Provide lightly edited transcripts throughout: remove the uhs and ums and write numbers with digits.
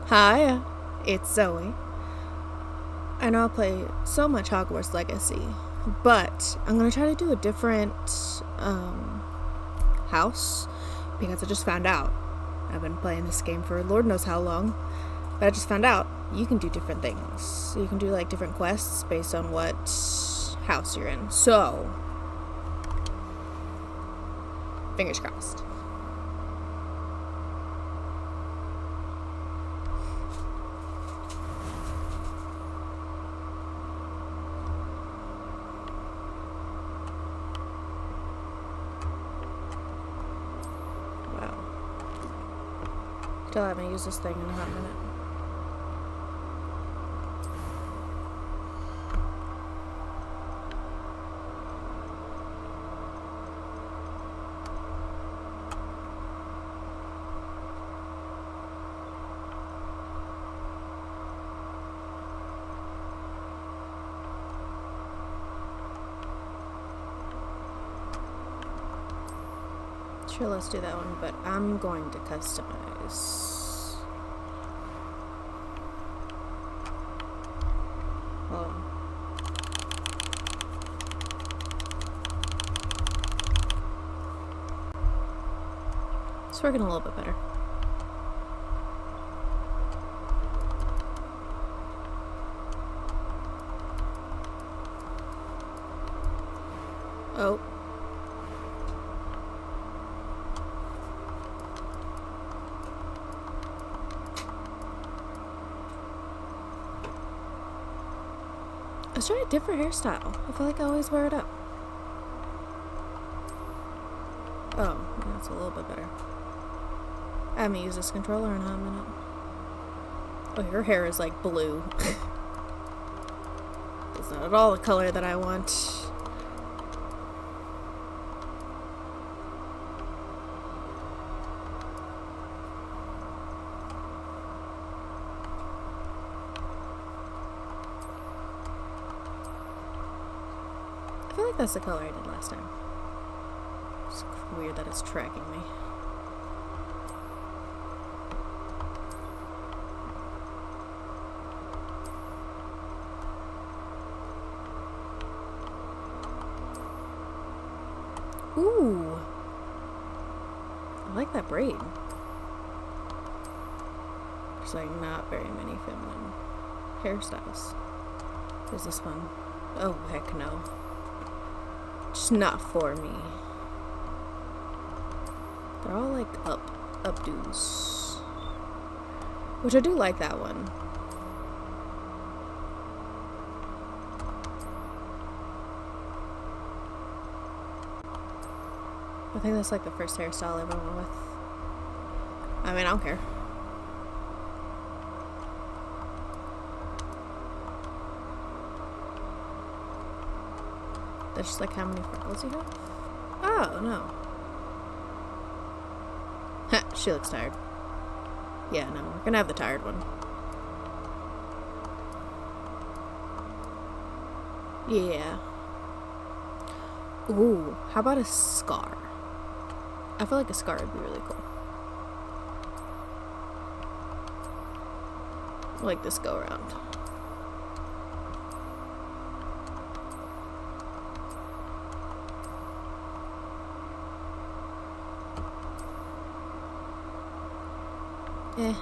Hi, it's Zoe. I know I play so much Hogwarts Legacy, but I'm gonna try to do a different house because I just found out. I've been playing this game for Lord knows how long, but I just found out you can do different things. You can do like different quests based on what house you're in. So, fingers crossed. Wow. Still haven't used this thing in a hot minute. Sure, let's do that one, but I'm going to customize. Hold on. It's working a little bit better. Oh. Let's try a different hairstyle. I feel like I always wear it up. Oh, that's a little bit better. I haven't used this controller in a hot minute. Oh, your hair is like blue. It's not at all the color that I want. I feel like that's the color I did last time. It's weird that it's tracking me. Ooh. I like that braid. There's like not very many feminine hairstyles. There's this one. Oh, heck no. Just not for me. They're all like updos. Which I do like that one. I think that's like the first hairstyle I ever went with. I mean, I don't care. That's just like how many freckles you have? Oh, no. She looks tired. Yeah, no, we're gonna have the tired one. Yeah. Ooh, how about a scar? I feel like a scar would be really cool. Like this go around. Eh.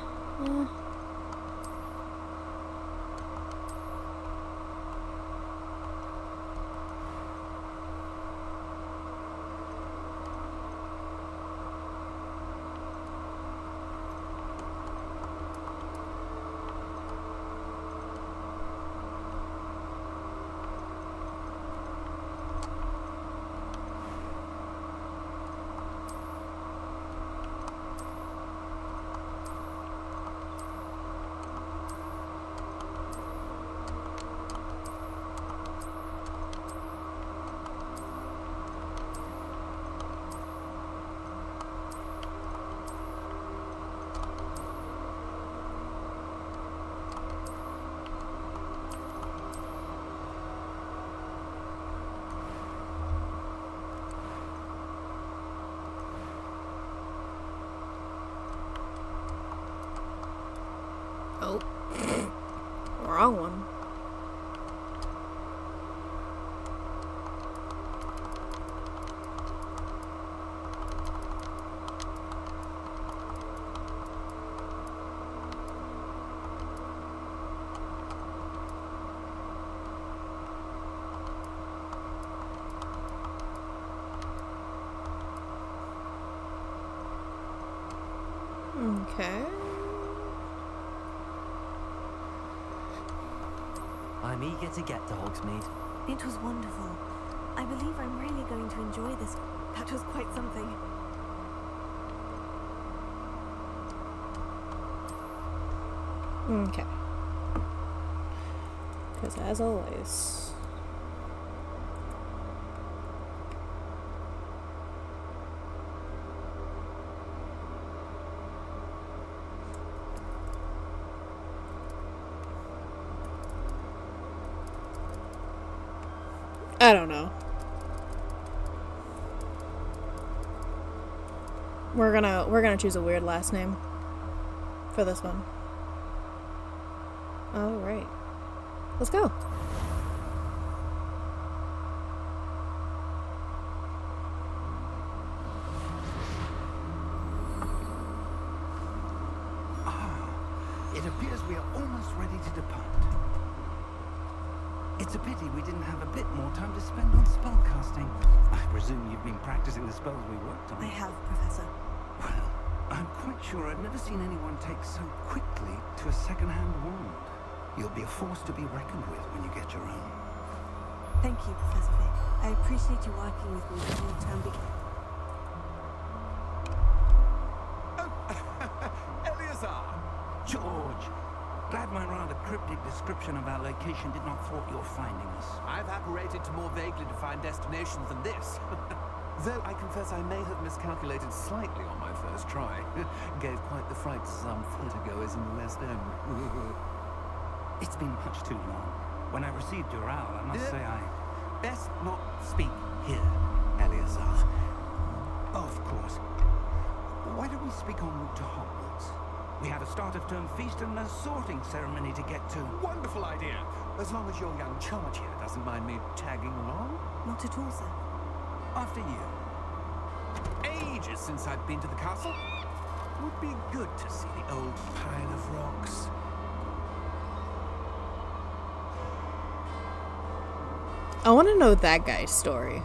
Oh. Wrong one. Okay. I'm eager to get to Hogsmeade. It was wonderful. I believe I'm really going to enjoy this. That was quite something. Okay. Because as always... I don't know. We're gonna choose a weird last name for this one. All right. Let's go. It appears we are almost ready to depart. It's a pity we didn't have a bit more time to spend on spellcasting. I presume you've been practicing the spells we worked on. I have, Professor. Well, I'm quite sure I've never seen anyone take so quickly to a second-hand wand. You'll be a force to be reckoned with when you get your own. Thank you, Professor Vic. I appreciate you working with me before the term begins. Eleazar! George! Glad my rather cryptic description of our location did not thwart your finding us. I've apparated to more vaguely defined destinations than this. Though I confess I may have miscalculated slightly on my first try. Gave quite the fright to some theatergoers in the West End. It's been much too long. When I received your owl, I must say I... Best not speak here, Eleazar. Oh, of course. Why don't we speak en route to Hogwarts? We have a start-of-term feast and a sorting ceremony to get to. Wonderful idea. As long as your young charge here doesn't mind me tagging along. Not at all, sir. After you. Ages since I've been to the castle. Would be good to see the old pile of rocks. I want to know that guy's story.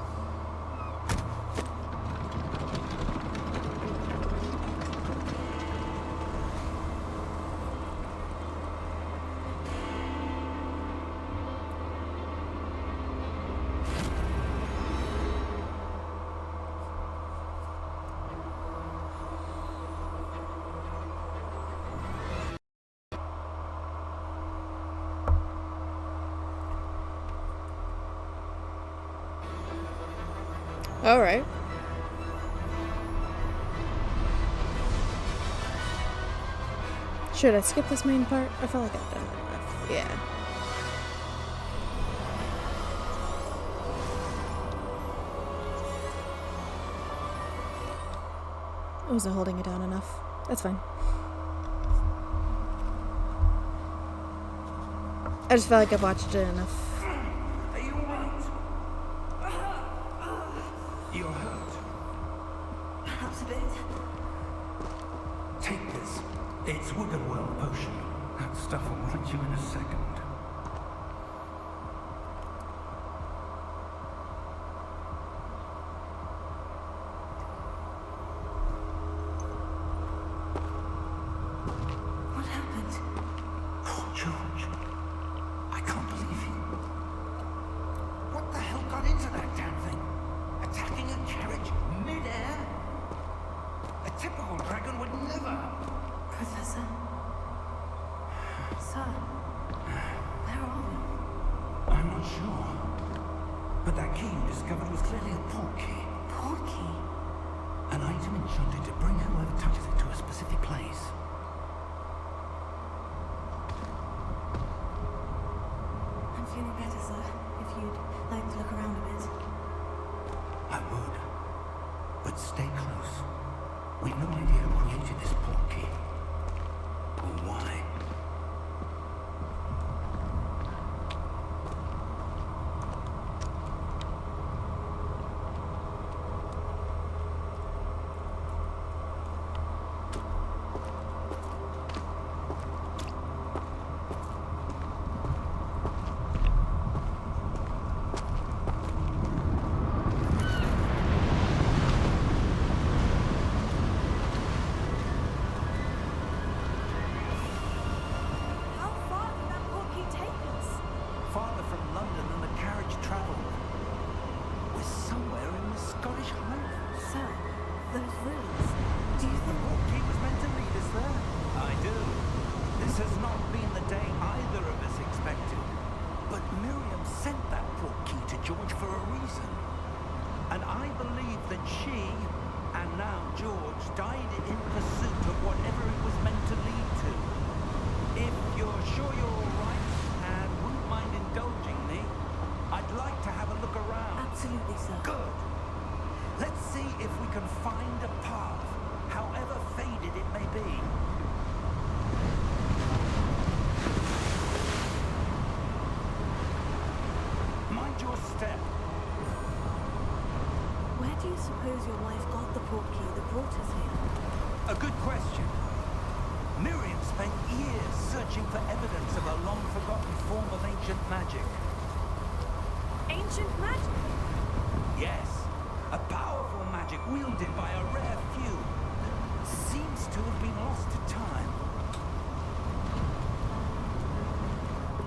All right. Should I skip this main part? I feel like I've done enough. Yeah. I wasn't holding it down enough. That's fine. I just felt like I've watched it enough. Are you alright? You're hurt. Perhaps a bit. Take this. It's Wiggerwell potion. That stuff will right you in a second. What happened? Oh, George. I can't believe you. What the hell got into that damn thing? Attacking a carriage mid-air? A typical dragon would never. Professor? Sir? Where are we? I'm not sure. But that key you discovered was clearly a port key. Porky? An item enchanted to bring whoever touches it to a specific place. I'm feeling better, sir. If you'd like to look around a bit. I would. But stay close. We've no idea who created this port key. Or why. suppose your wife got the portkey that brought us here? A good question. Miriam spent years searching for evidence of a long-forgotten form of ancient magic. Ancient magic? Yes, a powerful magic wielded by a rare few. Seems to have been lost to time.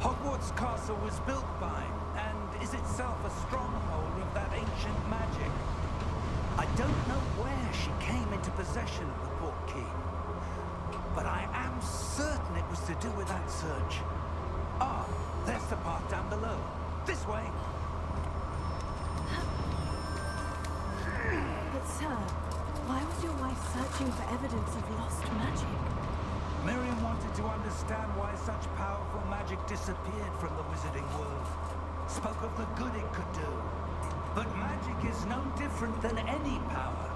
Hogwarts Castle was built by, and is itself a stronghold of that ancient magic. I don't know where she came into possession of the portkey, but I am certain it was to do with that search. Ah, there's the path down below. This way. But sir, why was your wife searching for evidence of lost magic? Miriam wanted to understand why such powerful magic disappeared from the wizarding world. Spoke of the good it could do. But magic is no different than any power.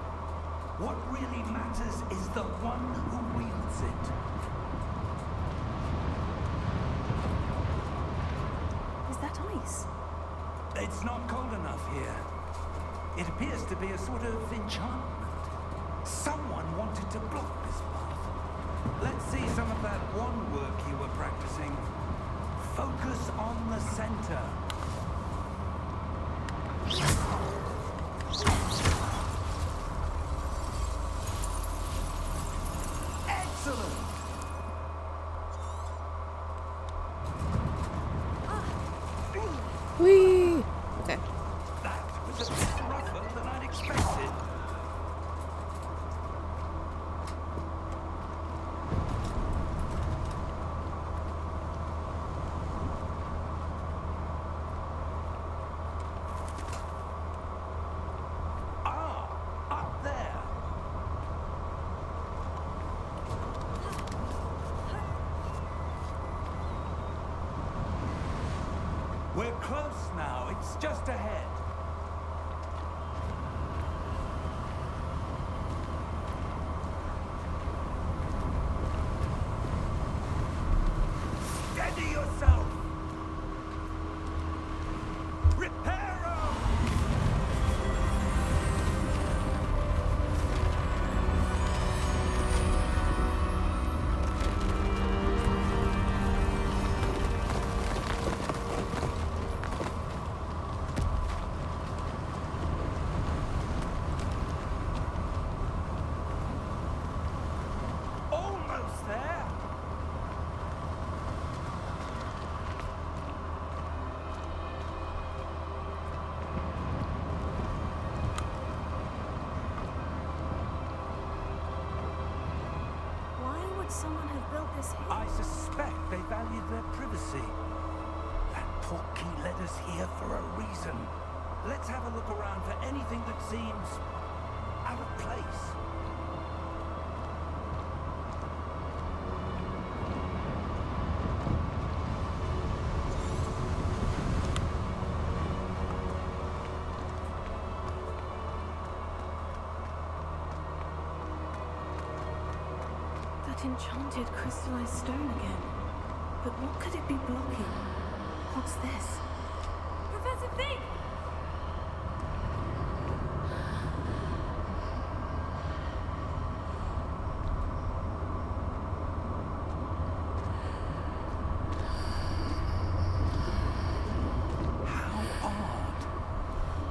What really matters is the one who wields it. Is that ice? It's not cold enough here. It appears to be a sort of enchantment. Someone wanted to block this path. Let's see some of that one work you were practicing. Focus on the center. Excellent! Whee! Okay. That was a bit rougher than I'd expected. Up there. We're close now. It's just ahead. Steady yourself. Reparo! Almost there. Why would someone have built this here? I suspect they valued their privacy. That portkey led us here for a reason. Let's have a look around for anything that seems out of place. That enchanted crystallized stone again. But what could it be blocking? What's this? Professor Fig! How odd.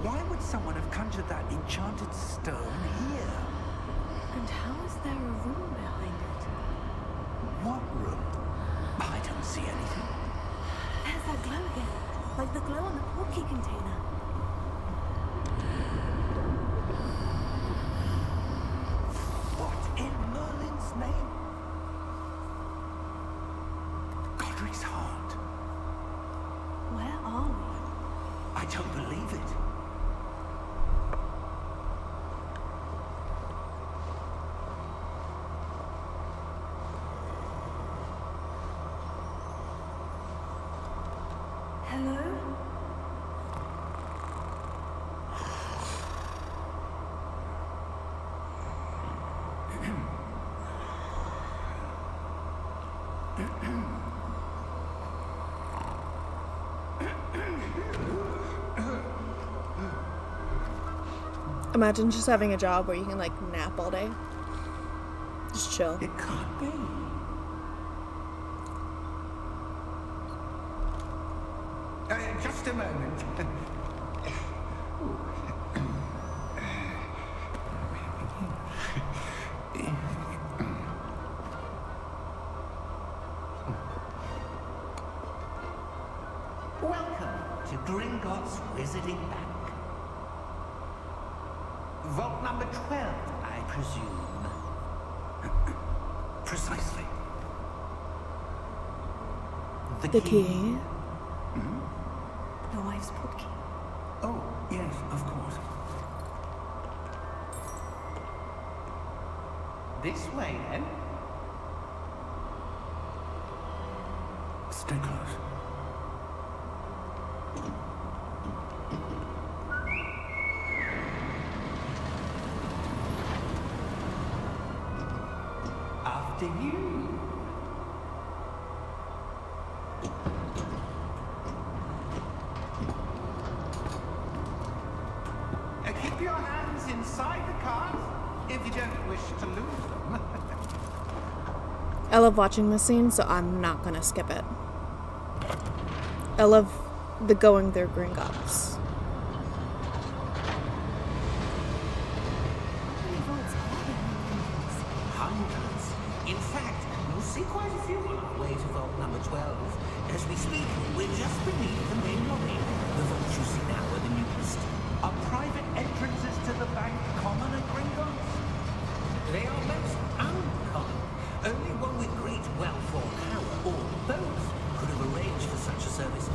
Why would someone have conjured that enchanted stone here? And how is there a room behind it? What room? I don't see anything. There's that glow again. Like the glow on the portkey container. What in Merlin's name? Godric's heart. Where are we? I don't believe it. Hello? Imagine just having a job where you can like nap all day. Just chill. It can't be. Just a moment. Welcome to Gringotts Wizarding Bank. Vault number 12, I presume. Precisely. The key. Your wife's portkey. Oh, yes, of course. This way, then. Stay close. After you. Keep your hands inside the cars if you don't wish to lose them. I love watching this scene, so I'm not gonna skip it. I love the going through Gringotts. How many vaults are there in Hogwarts? Hundreds. In fact, you'll see quite a few on our way to vault number 12. As we speak, we're just beneath the main lobby. The vaults you see now are the newest. Are private entrances to the bank common at Gringotts? They are most uncommon. Only one with great wealth or power, or both, could have arranged for such a service.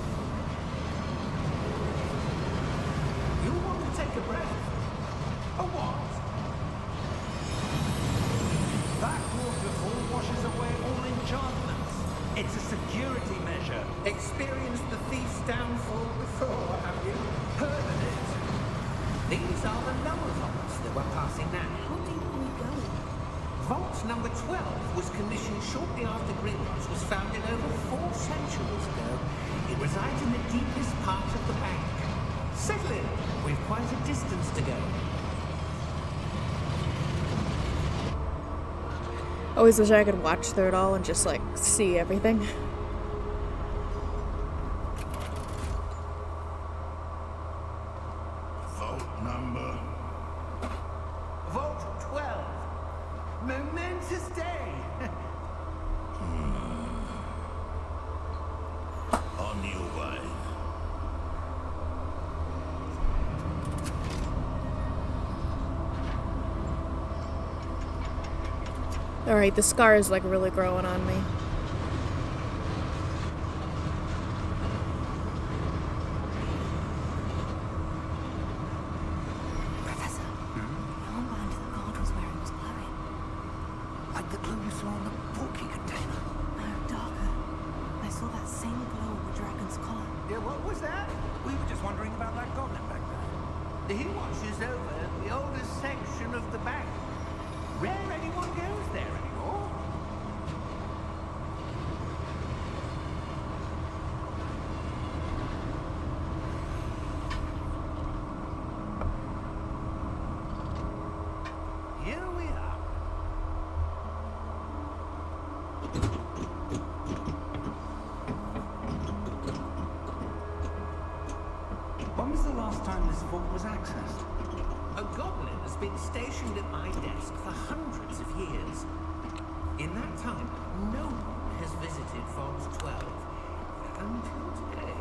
You'll want to take a breath. A what? That waterfall washes away all enchantments. It's a security measure. Experienced the thief's downfall before, have you? Heard of it? These are the lower vaults that we're passing now. How deep are we going? Vault number 12 was commissioned shortly after Gringotts was founded over 4 centuries ago. It resides in the deepest part of the bank. Settle in. We've quite a distance to go. Always wish I could watch through it all and just like see everything. Vault number... Vault 12. Momentous day. On your way. Alright, the scar is like really growing on me. Professor, the armband the guard was wearing was glowing. Like the glue you saw in the portkey container. No, darker. I saw that same glow on the dragon's collar. Yeah, what was that? We were just wondering about that goblin back there. He watches over the oldest section of the bank. Rare anyone goes there anymore. Here we are. When was the last time this vault was accessed? A goblin has been stationed at my desk for hundreds of years. In that time, no one has visited Vault 12 until today.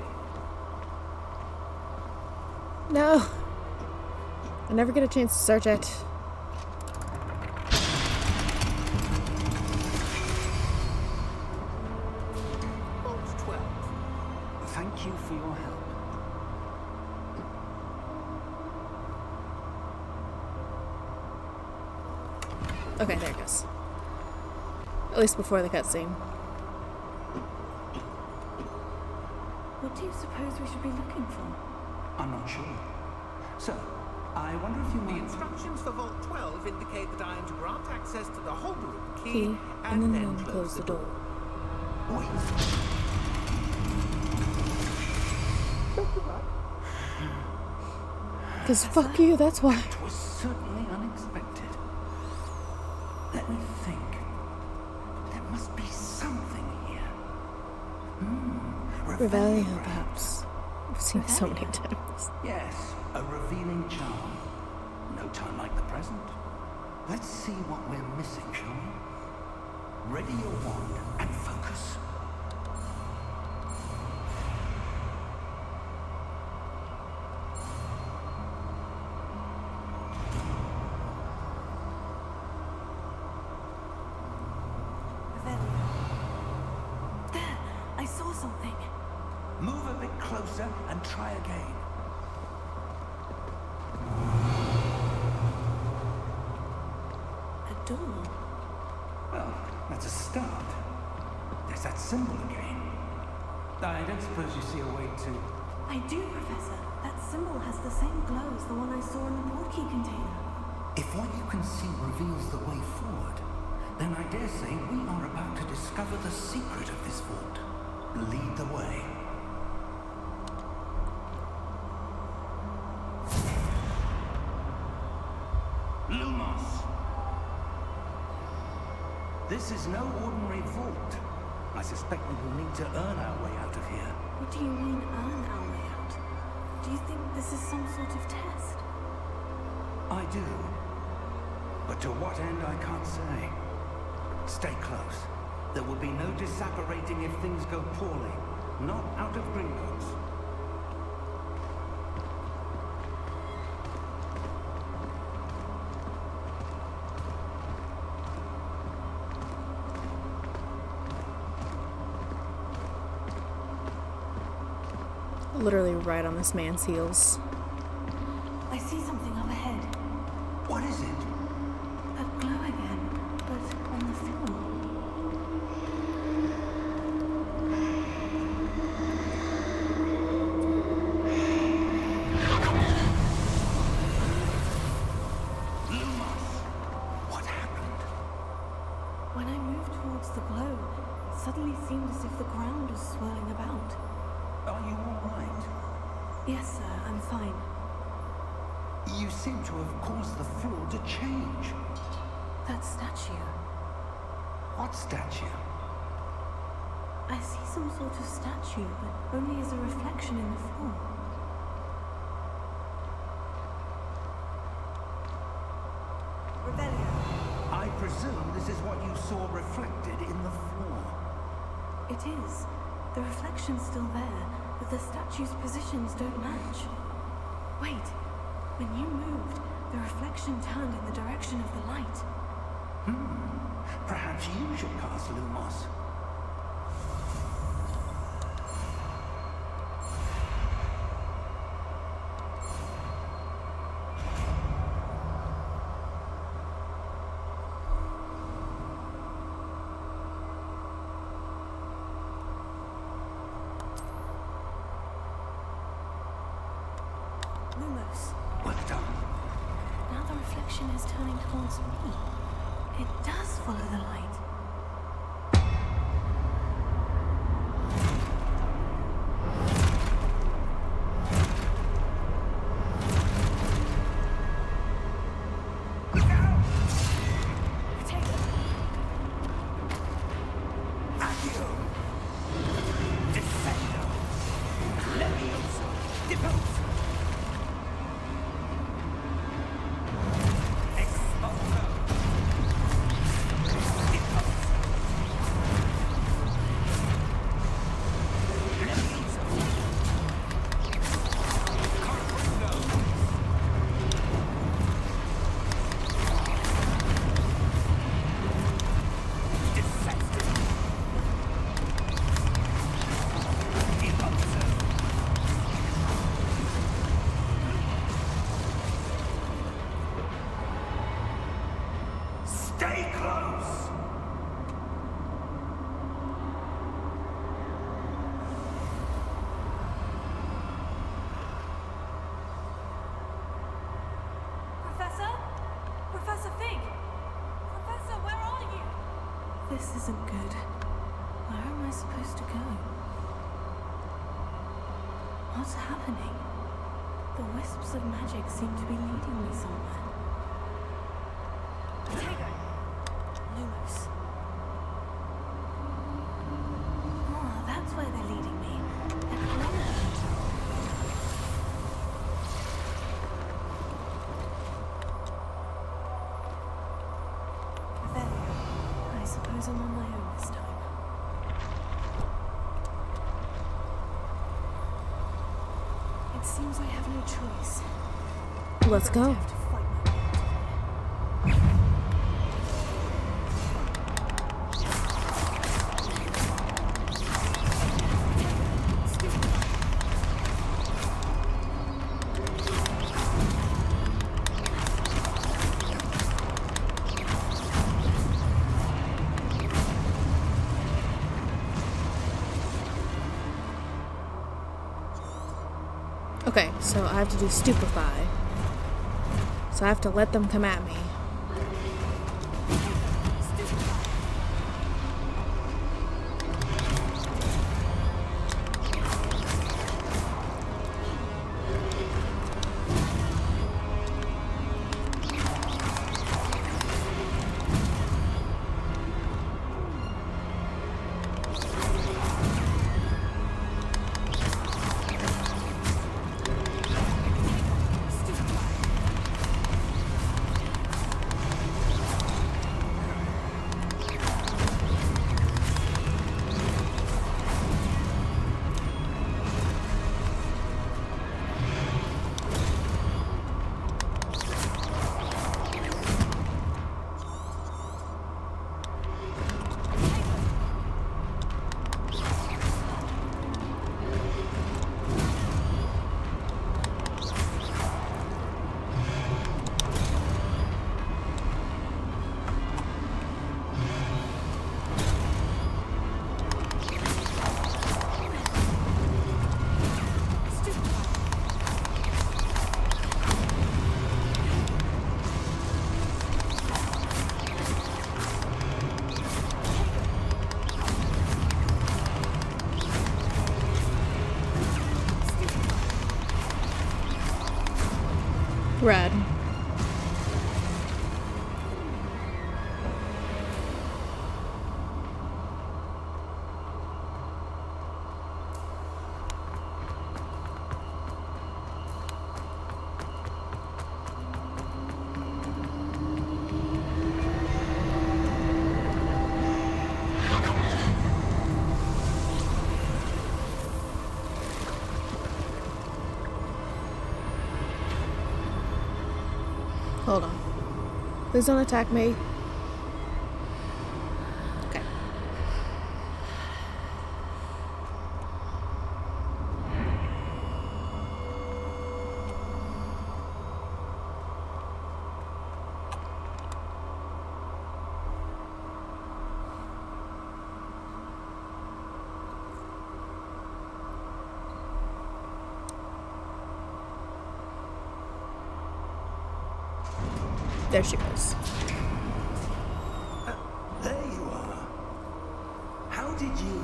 No. I never get a chance to search it. Vault 12. Thank you for your help. Okay, there it goes. At least before the cutscene. What do you suppose we should be looking for? I'm not sure. So, I wonder if you might... The instructions for Vault 12 indicate that I am to grant access to the holder of the key, And then close the door. Wait. 'Cause fuck you, that's why. That was certainly unexpected. Let me think. There must be something here. Revelio, perhaps. I've seen it so many times. Yes, a revealing charm. No time like the present. Let's see what we're missing, shall we? Ready your wand and focus. There, I saw something. Move a bit closer and try again. A door. Well, that's a start. There's that symbol again. I don't suppose you see a way to... I do, Professor. That symbol has the same glow as the one I saw in the portkey container. If what you can see reveals the way forward, then I dare say we are about to discover the secret of this vault. Lead the way. Lumos! This is no ordinary vault. I suspect we will need to earn our way out of here. What do you mean, earn our way out? Do you think this is some sort of test? I do. But to what end, I can't say. Stay close. There will be no disapparating if things go poorly. Not out of Gringotts. Literally right on this man's heels. I see something up ahead. What is it? That glow again, but on the floor. Lumos! What happened? When I moved towards the glow, it suddenly seemed as if the ground was swirling about. Are you all right? Yes, sir, I'm fine. You seem to have caused the floor to change. That statue. What statue? I see some sort of statue, but only as a reflection in the floor. Revelio. I presume this is what you saw reflected in the floor. It is. The reflection's still there, but the statue's positions don't match. Wait. When you moved, the reflection turned in the direction of the light. Perhaps you should cast Lumos. Lumos. Well done. Now the reflection is turning towards me. It does follow the light. Stay close! Professor? Professor Fig? Professor, where are you? This isn't good. Where am I supposed to go? What's happening? The wisps of magic seem to be leading me somewhere. Tiger! Lumos. Oh, that's where they're leading me. They're close. There we go. I suppose I'm on my own this time. It seems I have no choice. Let's go. I have to fight my way out of here. Okay, so I have to do stupefy. So I have to let them come at me. Red. Hold on. Please don't attack me. Okay. There she goes. There you are. How did you...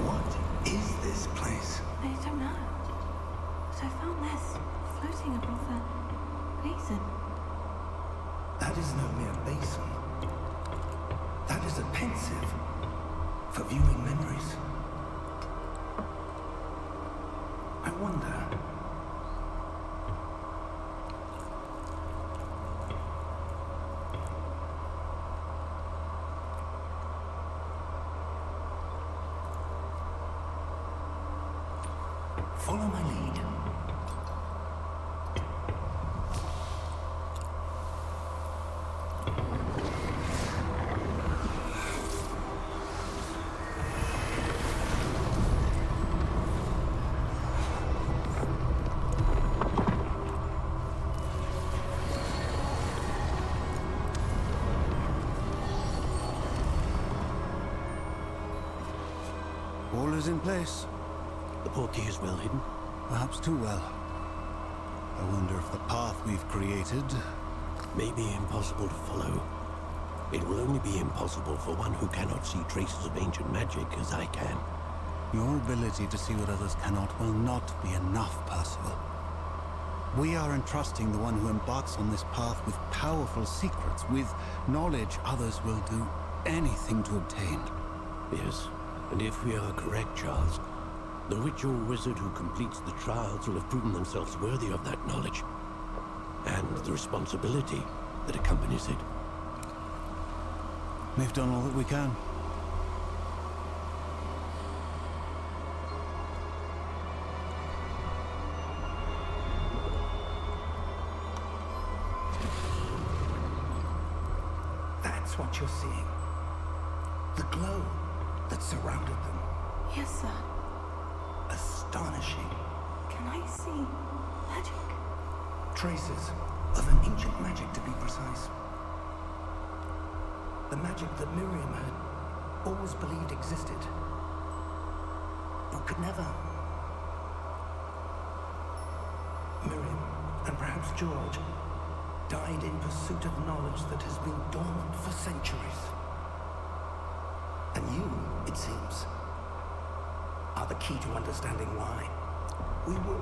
What is this place? I don't know. But I found this floating above the basin. That is no mere basin. That is a pensive for viewing memories. I wonder... Follow my lead. All is in place. The portkey is well hidden. Perhaps too well. I wonder if the path we've created... May be impossible to follow. It will only be impossible for one who cannot see traces of ancient magic as I can. Your ability to see what others cannot will not be enough, Percival. We are entrusting the one who embarks on this path with powerful secrets, with knowledge others will do anything to obtain. Yes, and if we are correct, Charles, the ritual wizard who completes the trials will have proven themselves worthy of that knowledge, and the responsibility that accompanies it. We've done all that we can. That's what you're seeing. The glow that surrounded them. Yes, sir. Astonishing. Can I see magic? Traces of an ancient magic, to be precise. The magic that Miriam had always believed existed, but could never. Miriam, and perhaps George, died in pursuit of knowledge that has been dormant for centuries. And you, it seems, are the key to understanding why. We were...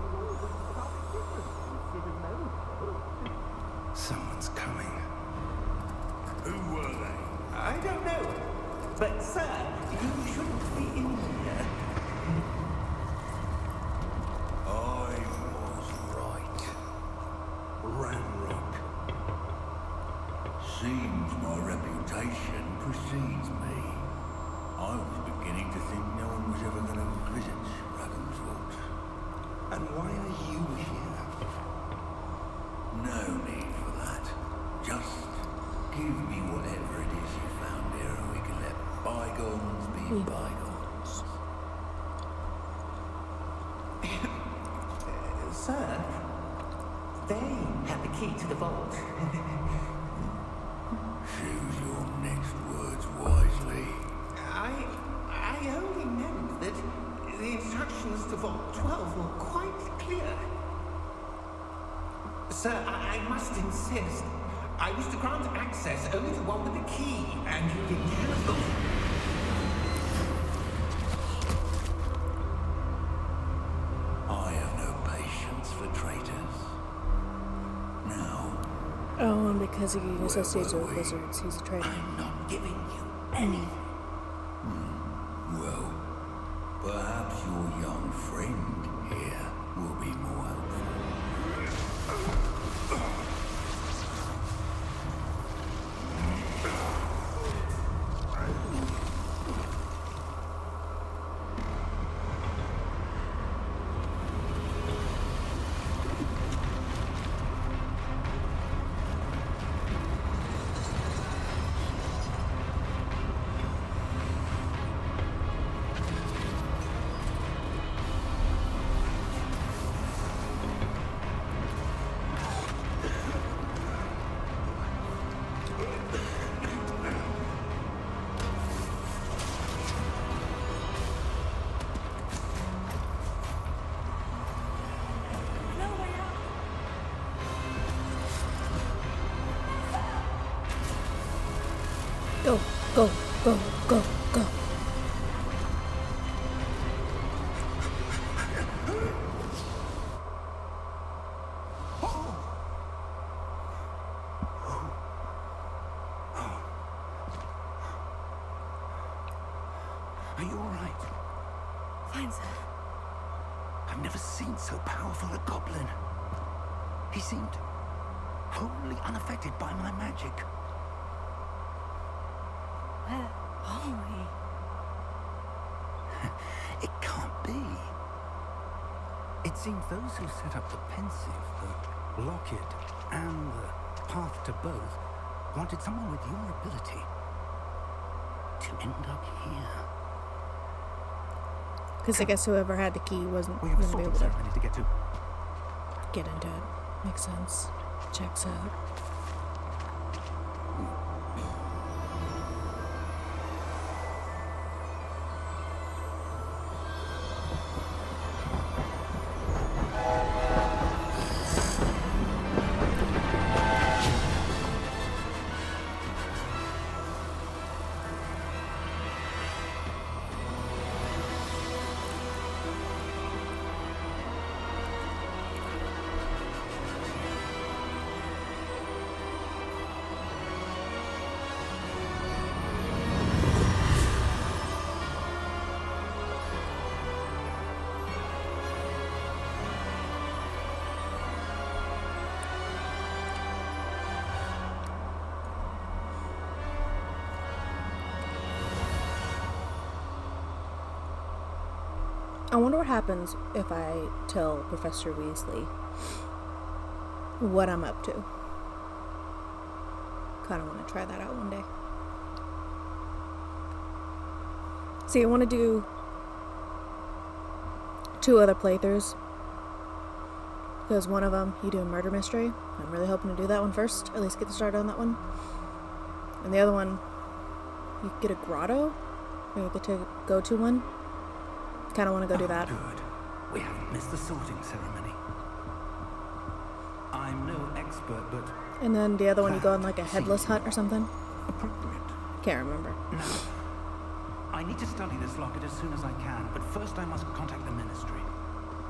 Someone's coming. Who were they? I don't know. But, sir, you shouldn't be in here. I was right. Ramrock. Seems my reputation precedes me. I was beginning to think no one was ever going to visit Ravenswood. And why are you here? No need for that. Just give me whatever it is you found here and we can let bygones be bygones. Sir, they had the key to the vault. Choose your next words wisely. I only meant that the instructions to Vault 12 were quite clear. Sir, I must insist. I was to grant access only to one with the key, and you didn't have them. I have no patience for traitors. Now, Oh, and because he associates with wizards, he's a traitor. I'm not giving you anything. Well, perhaps your young friend here will be more helpful. No way out. Go, go, go, go, go. Are you all right? Fine, sir. I've never seen so powerful a goblin. He seemed wholly unaffected by my magic. Where are we? It can't be. It seems those who set up the pensive, the locket, and the path to both wanted someone with your ability to end up here. Because I guess whoever had the key wasn't We going have a to be sort able of to ceremony to get to. get into it. Makes sense. Checks out. I wonder what happens if I tell Professor Weasley what I'm up to. Kind of want to try that out one day. See, I want to do 2 other playthroughs. Because one of them, you do a murder mystery. I'm really hoping to do that one first. At least get started on that one. And the other one, you get a grotto. Or you get to go to one. Kind of want to go do that. Good. We haven't missed the sorting ceremony. I'm no expert, but And then the other one, you go on like a headless hut or something. appropriate. Can't remember. Now, I need to study this locket as soon as I can, but first I must contact the Ministry.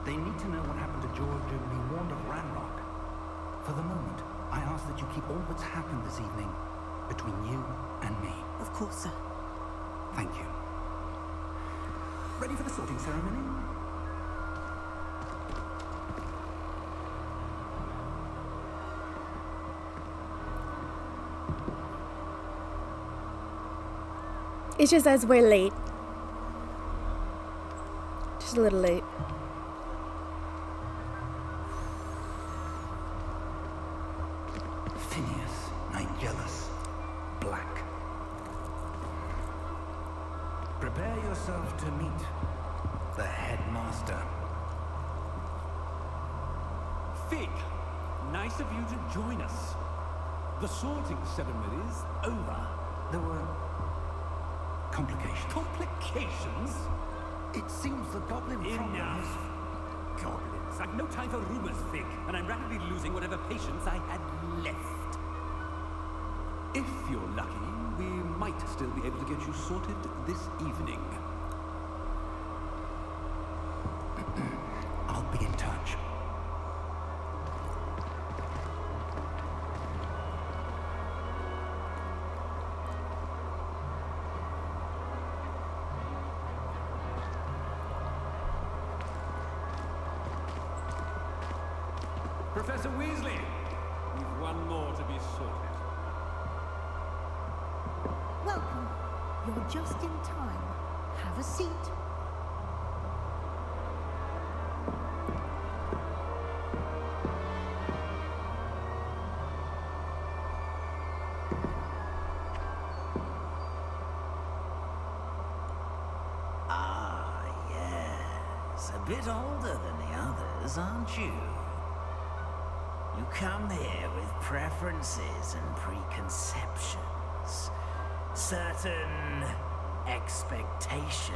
They need to know what happened to George and be warned of Ranrock. For the moment, I ask that you keep all that's happened this evening between you and me. Of course, sir. Thank you. Ready for the sorting ceremony? It's just as we're late. Just a little late. Phineas, Nigellus, Black. Prepare yourself to meet the headmaster. Fig, nice of you to join us. The sorting ceremony's over. There were complications. Complications? It seems the goblin problem Enough. is... Goblins. I've no time for rumors, Fig, and I'm rapidly losing whatever patience I had left. If you're lucky, we might still be able to get you sorted this evening. I'll be in touch. Professor Weasley, we've one more to be sorted. Welcome. You're just in time. Have a seat. Ah, yes. A bit older than the others, aren't you? You come here with preferences and preconceptions. Certain expectations.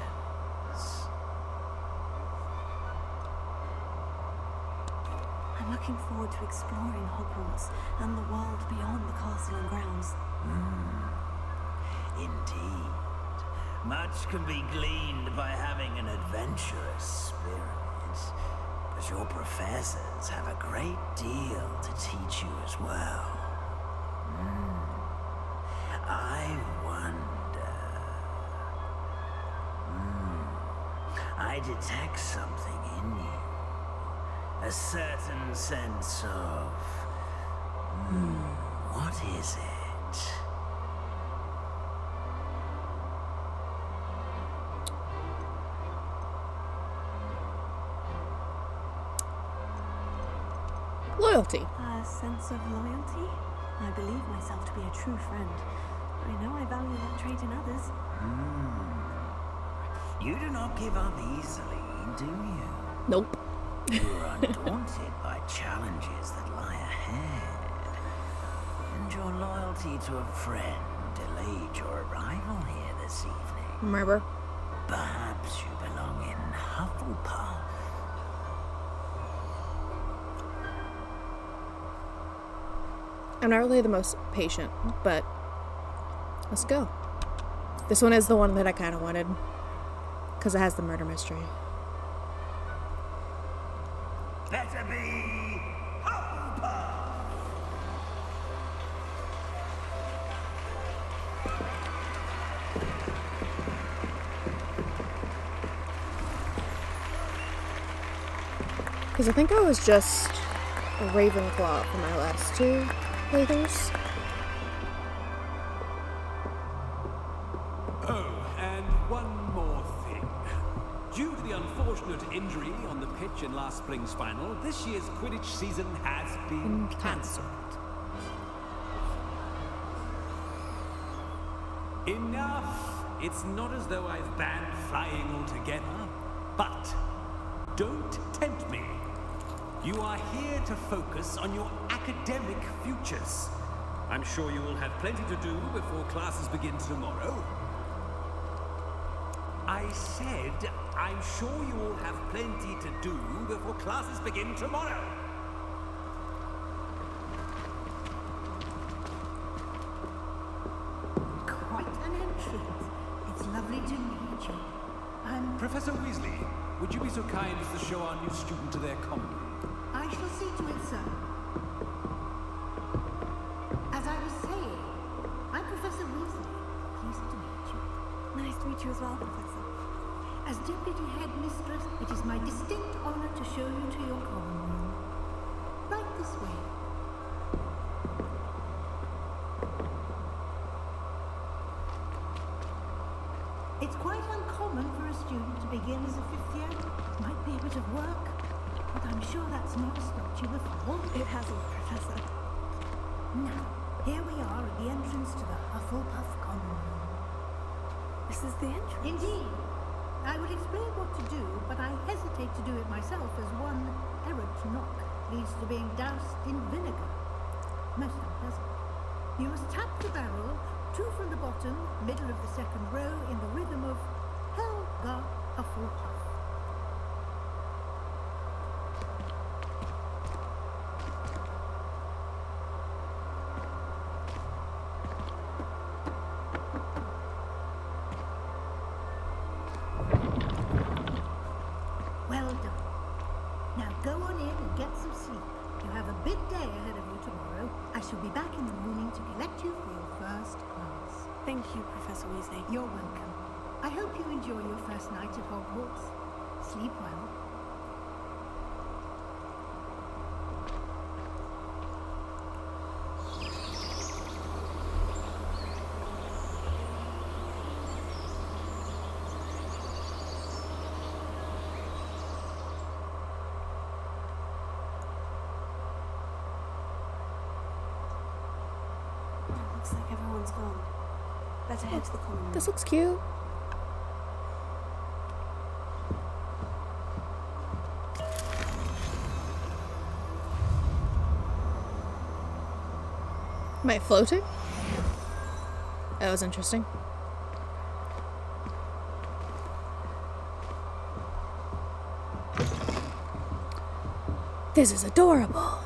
I'm looking forward to exploring Hogwarts and the world beyond the castle and grounds. Indeed. Much can be gleaned by having an adventurous spirit. But your professors have a great deal to teach you as well. I wonder... I detect something in you. A certain sense of... what is it? Loyalty. A sense of loyalty? I believe myself to be a true friend. I know I value that trait in others. You do not give up easily, do you? Nope. You are undaunted by challenges that lie ahead. And your loyalty to a friend delayed your arrival here this evening. Remember? Perhaps you belong in Hufflepuff. I'm not really the most patient, but let's go. This one is the one that I kind of wanted because it has the murder mystery. Better be Hufflepuff! Because I think I was just a Ravenclaw for my last 2 playthroughs. Oh, and one more thing. Due to the unfortunate injury on the pitch in last spring's final, this year's Quidditch season has been cancelled. Enough! It's not as though I've banned flying altogether, but don't tempt me. You are here to focus on your academic futures. I'm sure you will have plenty to do before classes begin tomorrow. I said, I'm sure you will have plenty to do before classes begin tomorrow. Quite an entrance. It's lovely to meet you. Professor Weasley, would you be so kind as to show our new student to their common room? I shall see to it, sir. As I was saying, I'm Professor Weasley. Pleased to meet you. Nice to meet you as well, Professor. As Deputy Headmistress, it is my distinct honor to show you to your common room. Right this way. It's quite uncommon for a student to begin as a fifth year. Might be a bit of work, but I'm sure that's never stopped you before. It hasn't, Professor. Now, here we are at the entrance to the Hufflepuff common room. This is the entrance? Indeed. I will explain what to do, but I hesitate to do it myself as one errant knock leads to being doused in vinegar. Most unpleasant. You must tap the barrel, 2 from the bottom, middle of the second row, in the rhythm of Helga Hufflepuff. Well done. Now go on in and get some sleep. You have a big day ahead of you tomorrow. I shall be back in the morning to collect you for your first class. Thank you, Professor Weasley. You're welcome. I hope you enjoy your first night at Hogwarts. Sleep well. Looks like everyone's gone. Better head to the common room. This looks cute. Am I floating? That was interesting. This is adorable.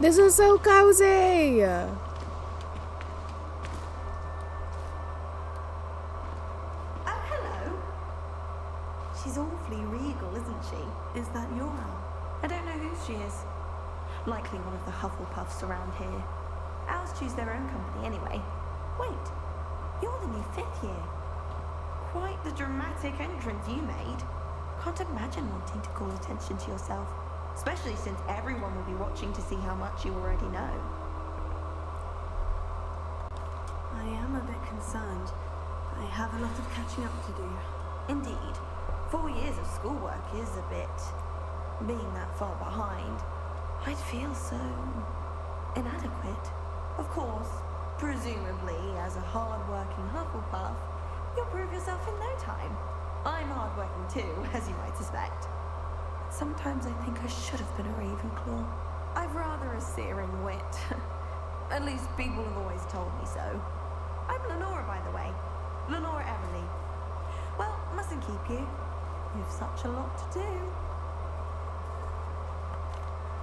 This is so cozy. Oh, hello. She's awfully regal, isn't she? Is that your Al? I don't know who she is. Likely one of the Hufflepuffs around here. Owls choose their own company anyway. Wait, you're the new 5th year. Quite the dramatic entrance you made. Can't imagine wanting to call attention to yourself, especially since everyone will be watching to see how much you already know. I am a bit concerned. I have a lot of catching up to do. Indeed. 4 years of schoolwork is a bit... being that far behind. I'd feel so... inadequate. Of course, presumably, as a hard-working Hufflepuff, you'll prove yourself in no time. I'm hard-working too, as you might suspect. Sometimes I think I should have been a Ravenclaw. I've rather a searing wit. At least people have always told me so. I'm Lenora, by the way. Lenora Emily. Well, mustn't keep you. You've such a lot to do.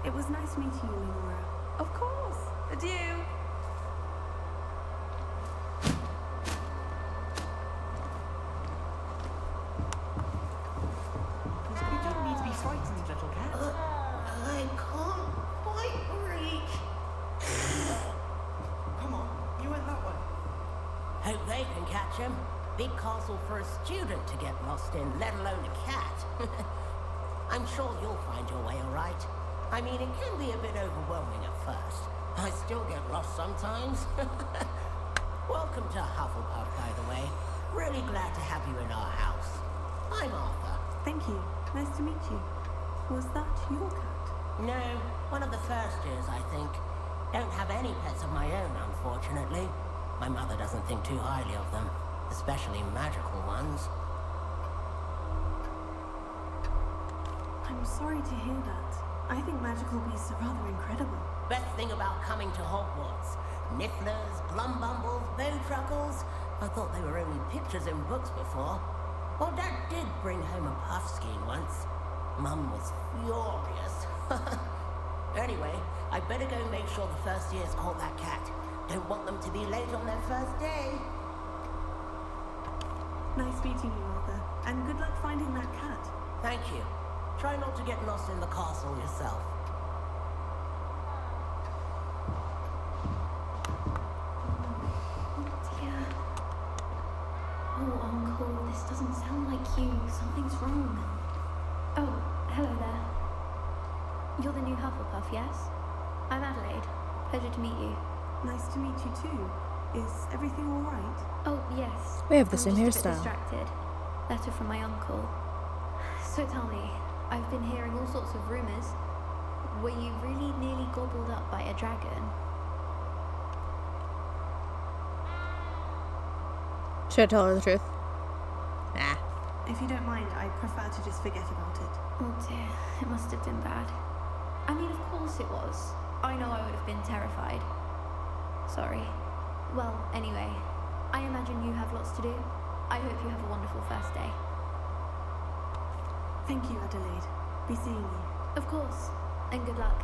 It was nice meeting you, Lenora. Of course. Adieu. You don't need to be frightened, little cat. I can't quite reach. Come on, you went that way. Hope they can catch him. Big castle for a student to get lost in, let alone a cat. I'm sure you'll find your way all right. I mean, it can be a bit overwhelming at first. I still get lost sometimes. Welcome to Hufflepuff, by the way. Really glad to have you in our house. I'm Arthur. Thank you. Nice to meet you. Was that your cat? No, one of the first years, I think. Don't have any pets of my own, unfortunately. My mother doesn't think too highly of them, especially magical ones. I'm sorry to hear that. I think magical beasts are rather incredible. Best thing about coming to Hogwarts. Nifflers, Glumbumbles, Bowtruckles. I thought they were only pictures in books before. Well, Dad did bring home a puff skein once. Mum was furious. Anyway, I better go make sure the first years caught that cat. Don't want them to be late on their first day. Nice meeting you, Arthur. And good luck finding that cat. Thank you. Try not to get lost in the castle yourself. Dear. Oh, Uncle, this doesn't sound like you. Something's wrong. Oh, hello there. You're the new Hufflepuff, yes? I'm Adelaide. Pleasure to meet you. Nice to meet you too. Is everything all right? Oh, yes. We have the I'm same just a bit hairstyle. distracted. Letter from my uncle. So tell me, I've been hearing all sorts of rumours. Were you really nearly gobbled up by a dragon? Should I tell her the truth? Nah. If you don't mind, I prefer to just forget about it. Oh dear, it must have been bad. I mean, of course it was. I know I would have been terrified. Sorry. Well, anyway, I imagine you have lots to do. I hope you have a wonderful first day. Thank you, Adelaide. Be seeing you. Of course, and good luck.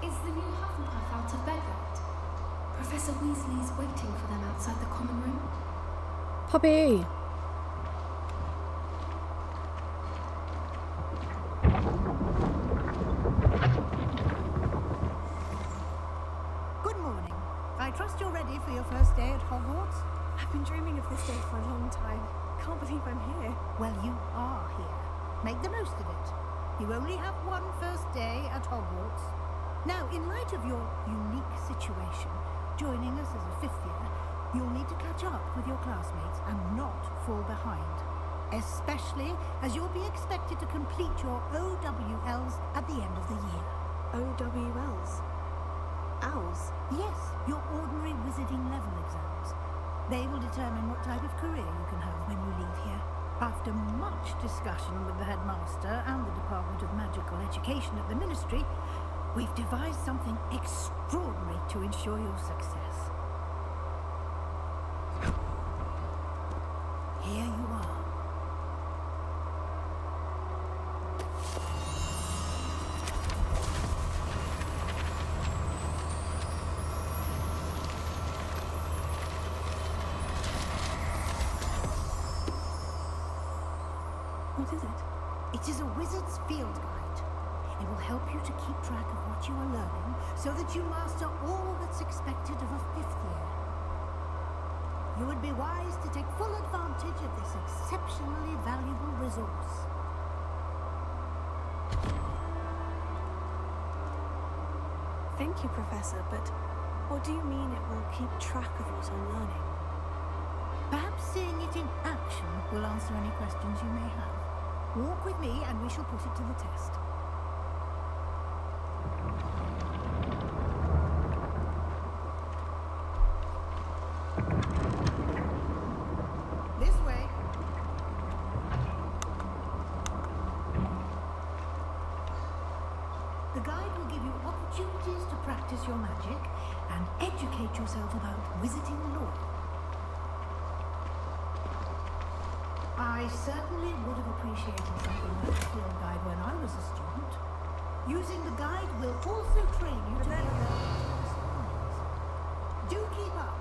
Is the new Hufflepuff out of bed yet? Professor Weasley's waiting for them outside the common room. Puppy! Good morning. I trust you're ready for your first day at Hogwarts? I've been dreaming of this day for a long time. Can't believe I'm here. Well, you are here. Make the most of it. You only have one first day at Hogwarts. Now, in light of your unique situation, joining us as a fifth year, you'll need to catch up with your classmates and not fall behind. Especially as you'll be expected to complete your OWLs at the end of the year. OWLs? Owls? Yes, your ordinary wizarding level exams. They will determine what type of career you can have when you leave here. After much discussion with the headmaster and the Department of Magical Education at the Ministry, we've devised something extraordinary to ensure your success. Here you are. What is it? It is a wizard's field guide. It will help you to keep track of what you are learning so that you master all that's expected of a fifth year. You would be wise to take full advantage of this exceptionally valuable resource. Thank you, Professor, but what do you mean it will keep track of what I'm learning? Perhaps seeing it in action will answer any questions you may have. Walk with me and we shall put it to the test. This way. The guide will give you opportunities to practice your magic and educate yourself about wizarding lore. I certainly would have appreciated something like a field guide when I was a student. Using the guide will also train you to be aware. Do keep up.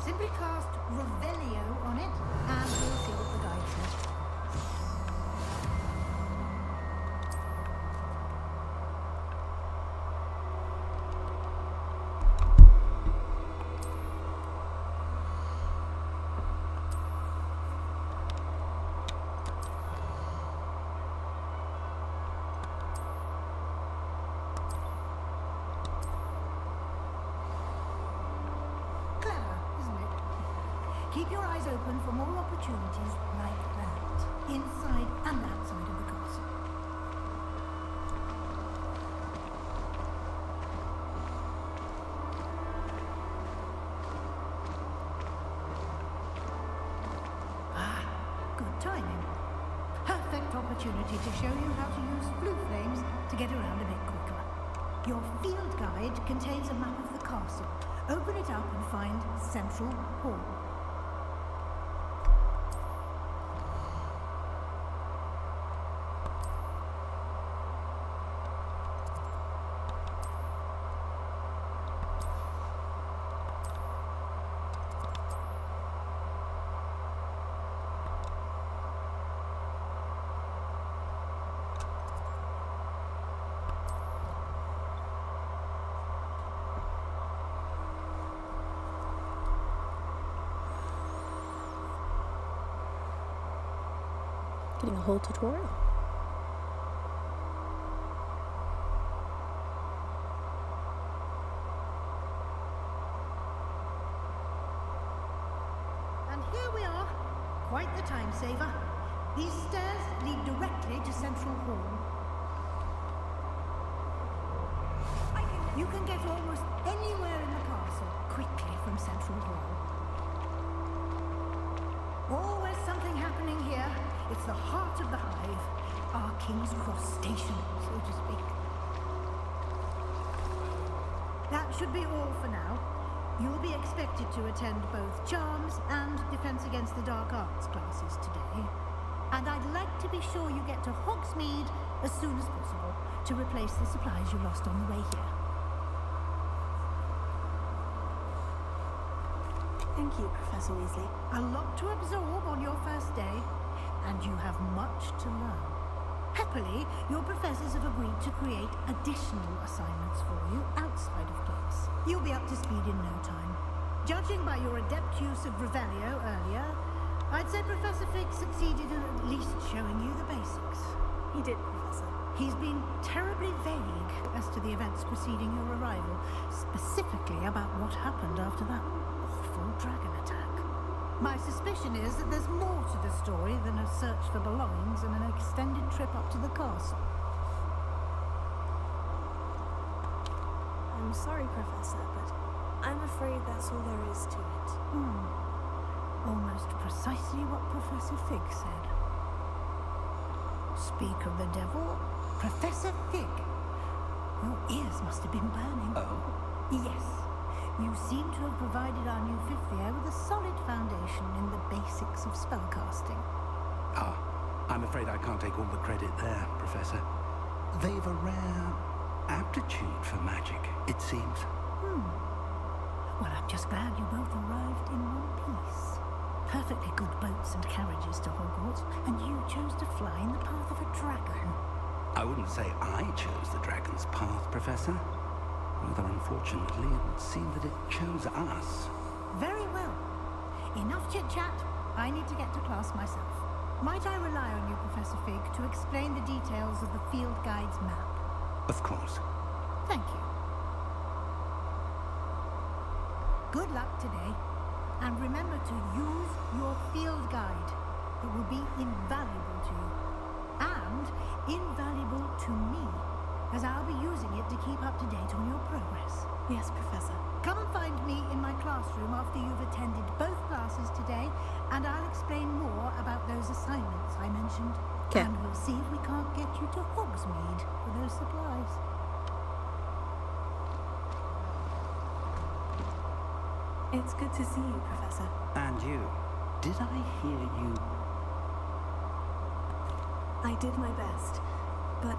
Simply cast Revelio on it, and we'll see what the guide says. eyes open for more opportunities like that, inside and outside of the castle. Ah, good timing. Perfect opportunity to show you how to use blue flames to get around a bit quicker. Your field guide contains a map of the castle. Open it up and find Central Hall. Getting a whole tutorial. And here we are. Quite the time saver. These stairs lead directly to Central Hall. You can get almost anywhere in the castle quickly from Central Hall. Always something happening here. It's the heart of the hive, our King's Cross station, so to speak. That should be all for now. You'll be expected to attend both Charms and Defense Against the Dark Arts classes today. And I'd like to be sure you get to Hogsmeade as soon as possible to replace the supplies you lost on the way here. Thank you, Professor Weasley. A lot to absorb on your first day, and you have much to learn. Happily, your professors have agreed to create additional assignments for you outside of class. You'll be up to speed in no time. Judging by your adept use of Revelio earlier, I'd say Professor Fig succeeded in at least showing you the basics. He did, Professor. He's been terribly vague as to the events preceding your arrival, specifically about what happened after that awful dragon attack. My suspicion is that there's more to the story than a search for belongings and an extended trip up to the castle. I'm sorry, Professor, but I'm afraid that's all there is to it. Almost precisely what Professor Fig said. Speak of the devil, Professor Fig. Your ears must have been burning. Oh? Yes. You seem to have provided our new fifth year with a solid foundation in the basics of spellcasting. Ah, I'm afraid I can't take all the credit there, Professor. They've a rare aptitude for magic, it seems. Well, I'm just glad you both arrived in one piece. Perfectly good boats and carriages to Hogwarts, and you chose to fly in the path of a dragon. I wouldn't say I chose the dragon's path, Professor. Rather unfortunately, it would seem that it chose us. Very well. Enough chit-chat. I need to get to class myself. Might I rely on you, Professor Fig, to explain the details of the field guide's map? Of course. Thank you. Good luck today. And remember to use your field guide. It will be invaluable to you. And invaluable to me, as I'll be using it to keep up to date on your progress. Yes, Professor. Come and find me in my classroom after you've attended both classes today, and I'll explain more about those assignments I mentioned. Okay. And we'll see if we can't get you to Hogsmeade for those supplies. It's good to see you, Professor. And you. Did I hear you? I did my best, but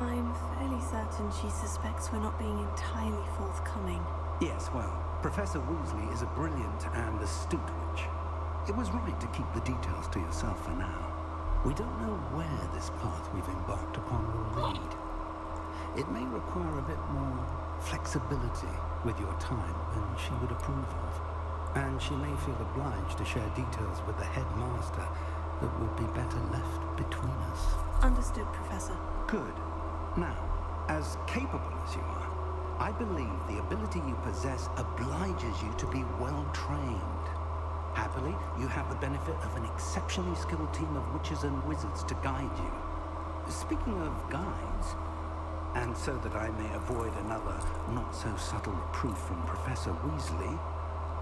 I'm fairly certain she suspects we're not being entirely forthcoming. Yes, well, Professor Weasley is a brilliant and astute witch. It was right to keep the details to yourself for now. We don't know where this path we've embarked upon will lead. It may require a bit more flexibility with your time than she would approve of. And she may feel obliged to share details with the headmaster that would be better left between us. Understood, Professor. Good. Now, as capable as you are, I believe the ability you possess obliges you to be well trained. Happily, you have the benefit of an exceptionally skilled team of witches and wizards to guide you. Speaking of guides, and so that I may avoid another not-so-subtle reproof from Professor Weasley,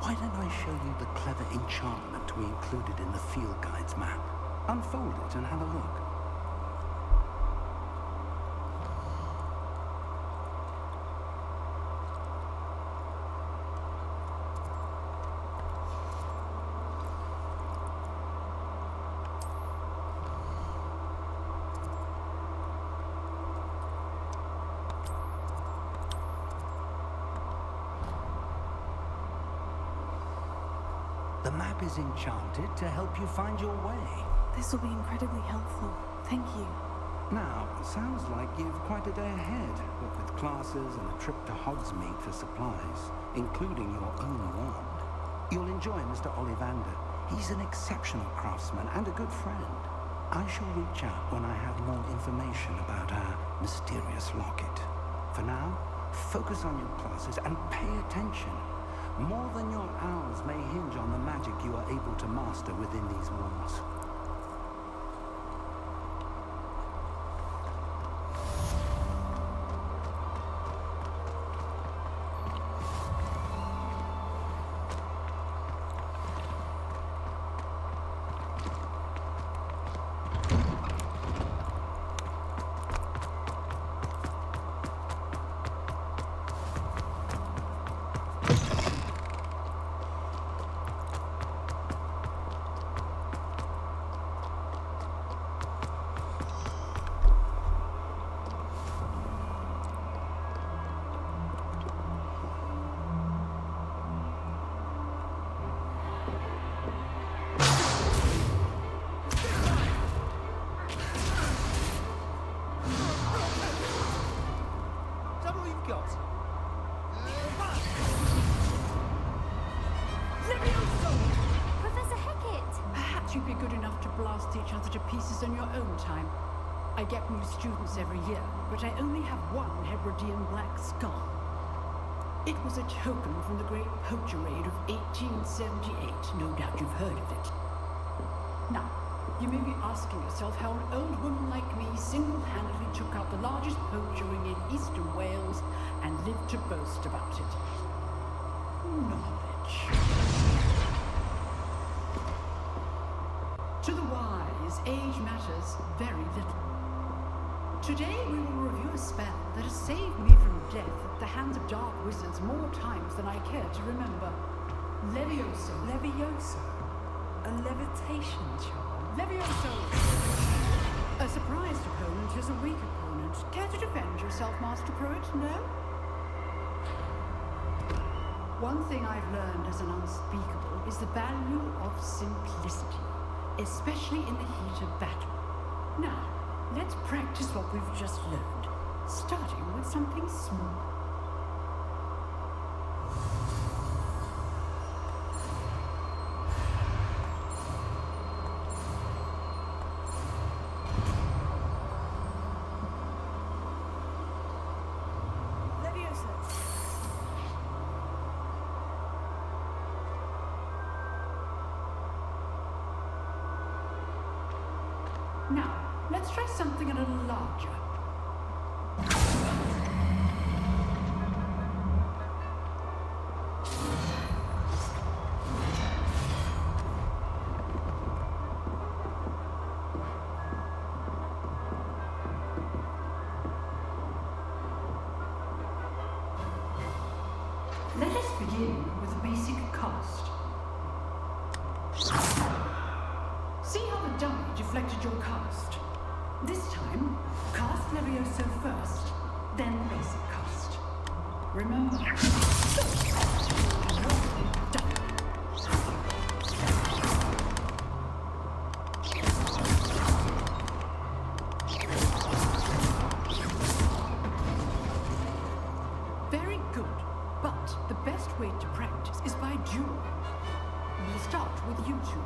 why don't I show you the clever enchantment we included in the field guide's map? Unfold it and have a look. The map is enchanted to help you find your way. This will be incredibly helpful. Thank you. Now, sounds like you've quite a day ahead, what with classes and a trip to Hogsmeade for supplies, including your own wand. You'll enjoy Mr. Ollivander. He's an exceptional craftsman and a good friend. I shall reach out when I have more information about our mysterious locket. For now, focus on your classes and pay attention. More than your hours may hinge on the magic you are able to master within these walls. You'd be good enough to blast each other to pieces on your own time. I get new students every year, but I only have one Hebridean black skull. It was a token from the Great Poacher Raid of 1878. No doubt you've heard of it. Now, you may be asking yourself how an old woman like me single-handedly took out the largest poacher ring in eastern Wales and lived to boast about it. Knowledge. To the wise, age matters very little. Today we will review a spell that has saved me from death at the hands of dark wizards more times than I care to remember. Levioso. Levioso? A levitation charm? Levioso! A surprised opponent is a weak opponent. Care to defend yourself, Master Pruitt? No? One thing I've learned as an unspeakable is the value of simplicity, especially in the heat of battle. Now, let's practice what we've just learned, starting with something small. Now, let's try something a little larger. Let us begin with a basic cast. See how the dummy deflected your cast. This time, cast Levioso first, then basic cast. Remember, very good, but the best way to practice is by duel. We'll start with you two.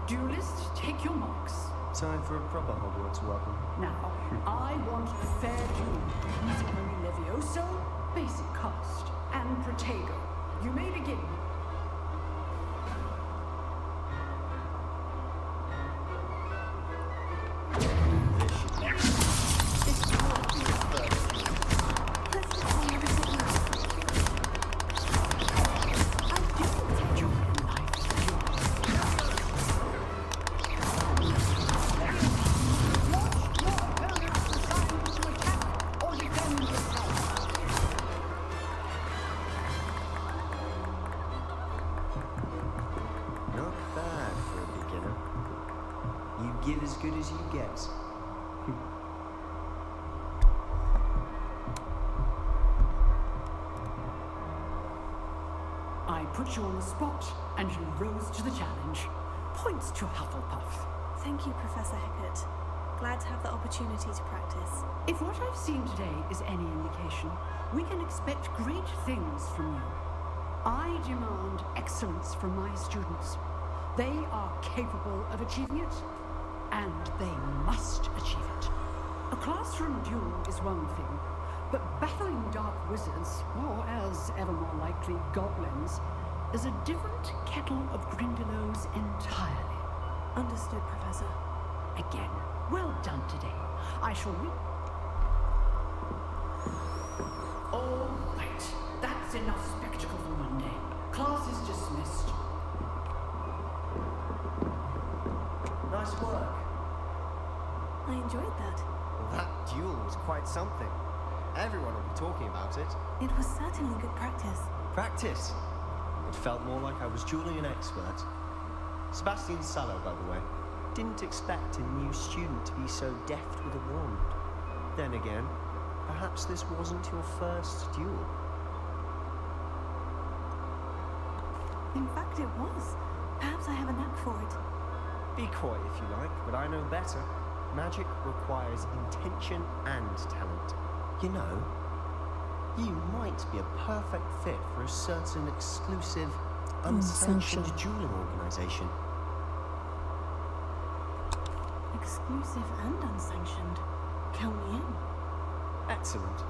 Duelists, take your marks. Time for a proper Hogwarts welcome. Now, I want a fair duel. Using only Levioso, basic cast, and Protego. You may begin. put you on the spot, and you rose to the challenge. Points to Hufflepuff. Thank you, Professor Hecat. Glad to have the opportunity to practice. If what I've seen today is any indication, we can expect great things from you. I demand excellence from my students. They are capable of achieving it, and they must achieve it. A classroom duel is one thing, but battling dark wizards, or as ever more likely, goblins, is a different kettle of Grindylows entirely. Understood, Professor. Again, well done today. I shall All right, that's enough spectacle for one day. Class is dismissed. Nice work. I enjoyed that. Well, that duel was quite something. Everyone will be talking about it. It was certainly good practice. Practice? It felt more like I was dueling an expert. Sebastian Sallow, by the way. Didn't expect a new student to be so deft with a wand. Then again, perhaps this wasn't your first duel. In fact, it was. Perhaps I have a knack for it. Be coy if you like, but I know better. Magic requires intention and talent. You know, you might be a perfect fit for a certain exclusive, unsanctioned dueling organization. Exclusive and unsanctioned. Count me in. Excellent.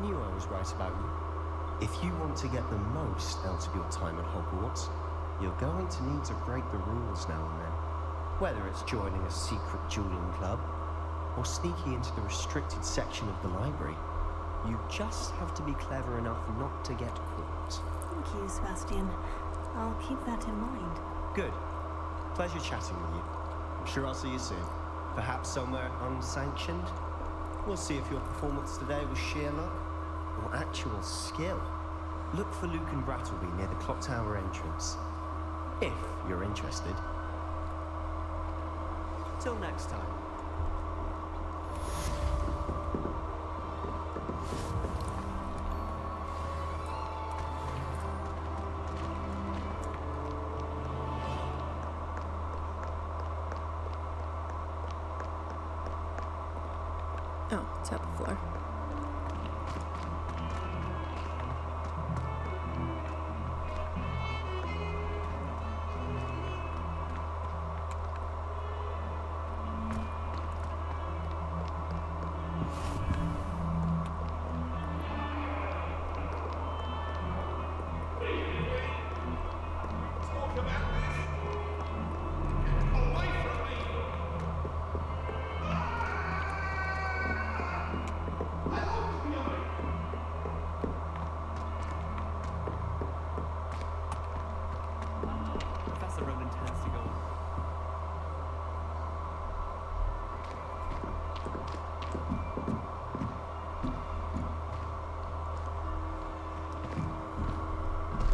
Knew I was right about you. If you want to get the most out of your time at Hogwarts, you're going to need to break the rules now and then. Whether it's joining a secret dueling club, or sneaking into the restricted section of the library, you just have to be clever enough not to get caught. Thank you, Sebastian. I'll keep that in mind. Good. Pleasure chatting with you. I'm sure I'll see you soon. Perhaps somewhere unsanctioned? We'll see if your performance today was sheer luck or actual skill. Look for Luke and Brattleby near the clock tower entrance. If you're interested. Till next time. Oh, tap the floor.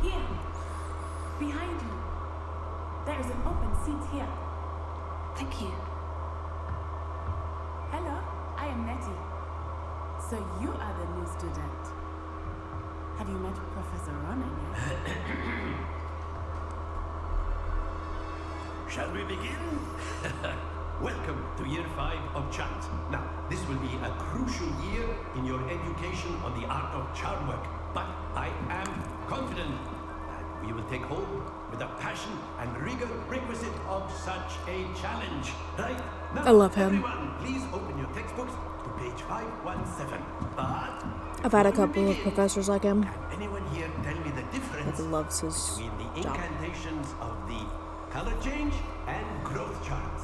Here, behind you. There is an open seat here. Thank you. Hello, I am Nettie. So you are the new student. Have you met Professor Ronan yet? Shall we begin? Welcome to Year 5 of Chant. Now, this will be a crucial year in your education on the art of charm work, but I am confident that we will take hold with the passion and rigor requisite of such a challenge. Right? Now, I love him. Everyone, please open your textbooks to page 517. But I've had a couple of professors like him. can anyone here tell me the difference He loves his between the job. incantations of the color change and growth charts?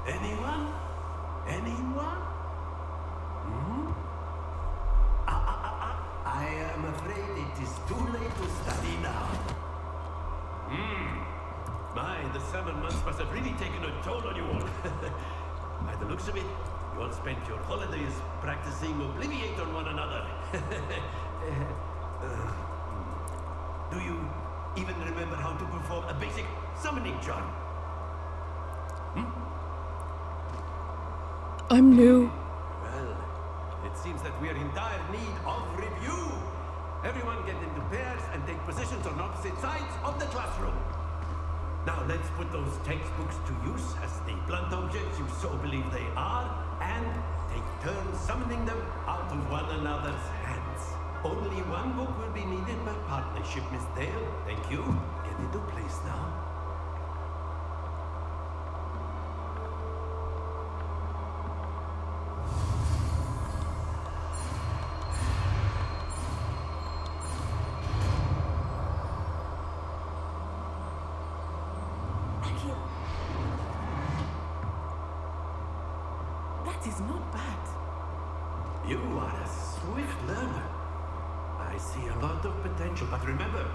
Anyone? Anyone? Hmm? I am afraid it is too late to study now. My, the summer months must have really taken a toll on you all. By the looks of it, you all spent your holidays practicing Obliviate on one another. Do you even remember how to perform a basic summoning charm? I'm new. Well, it seems that we are in dire need of review. Everyone get into pairs and take positions on opposite sides of the classroom. Now let's put those textbooks to use as the blunt objects you so believe they are, and take turns summoning them out of one another's hands. Only one book will be needed by partnership, Miss Dale. Thank you. Get into place now. That is not bad. You are a swift learner. I see a lot of potential, but remember,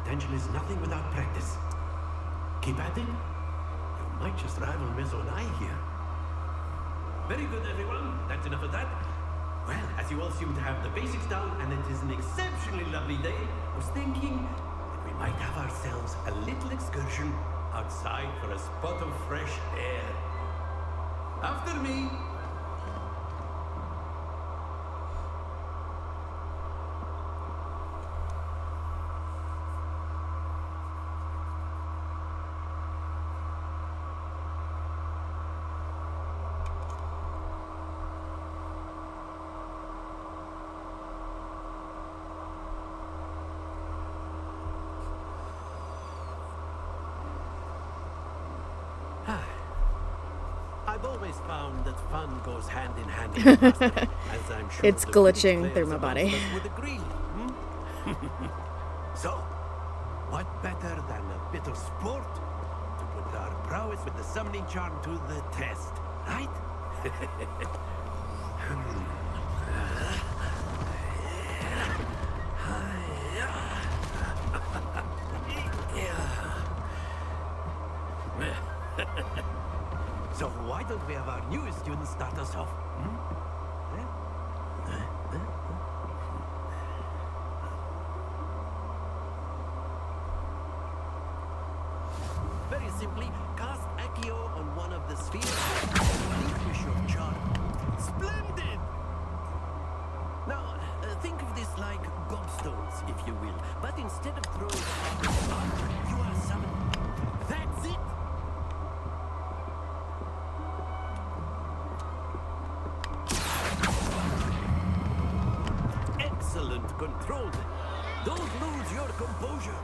potential is nothing without practice. Keep at it. You might just rival Miss Onai here. Very good, everyone. That's enough of that. Well, as you all seem to have the basics down, and it is an exceptionally lovely day, I was thinking that we might have ourselves a little excursion outside for a spot of fresh air. After me. I've always found that fun goes hand in hand with mastery, as I'm sure It's glitching through my body. would agree. So, what better than a bit of sport to put our prowess with the summoning charm to the test, right? So why don't we have our newest student start us off? Very simply, cast Accio on one of the spheres and relinquish your charm. Splendid! Now, think of this like gobstones, if you will. But instead of throwing out, you are summoned. That's it! Excellent control. Don't lose your composure.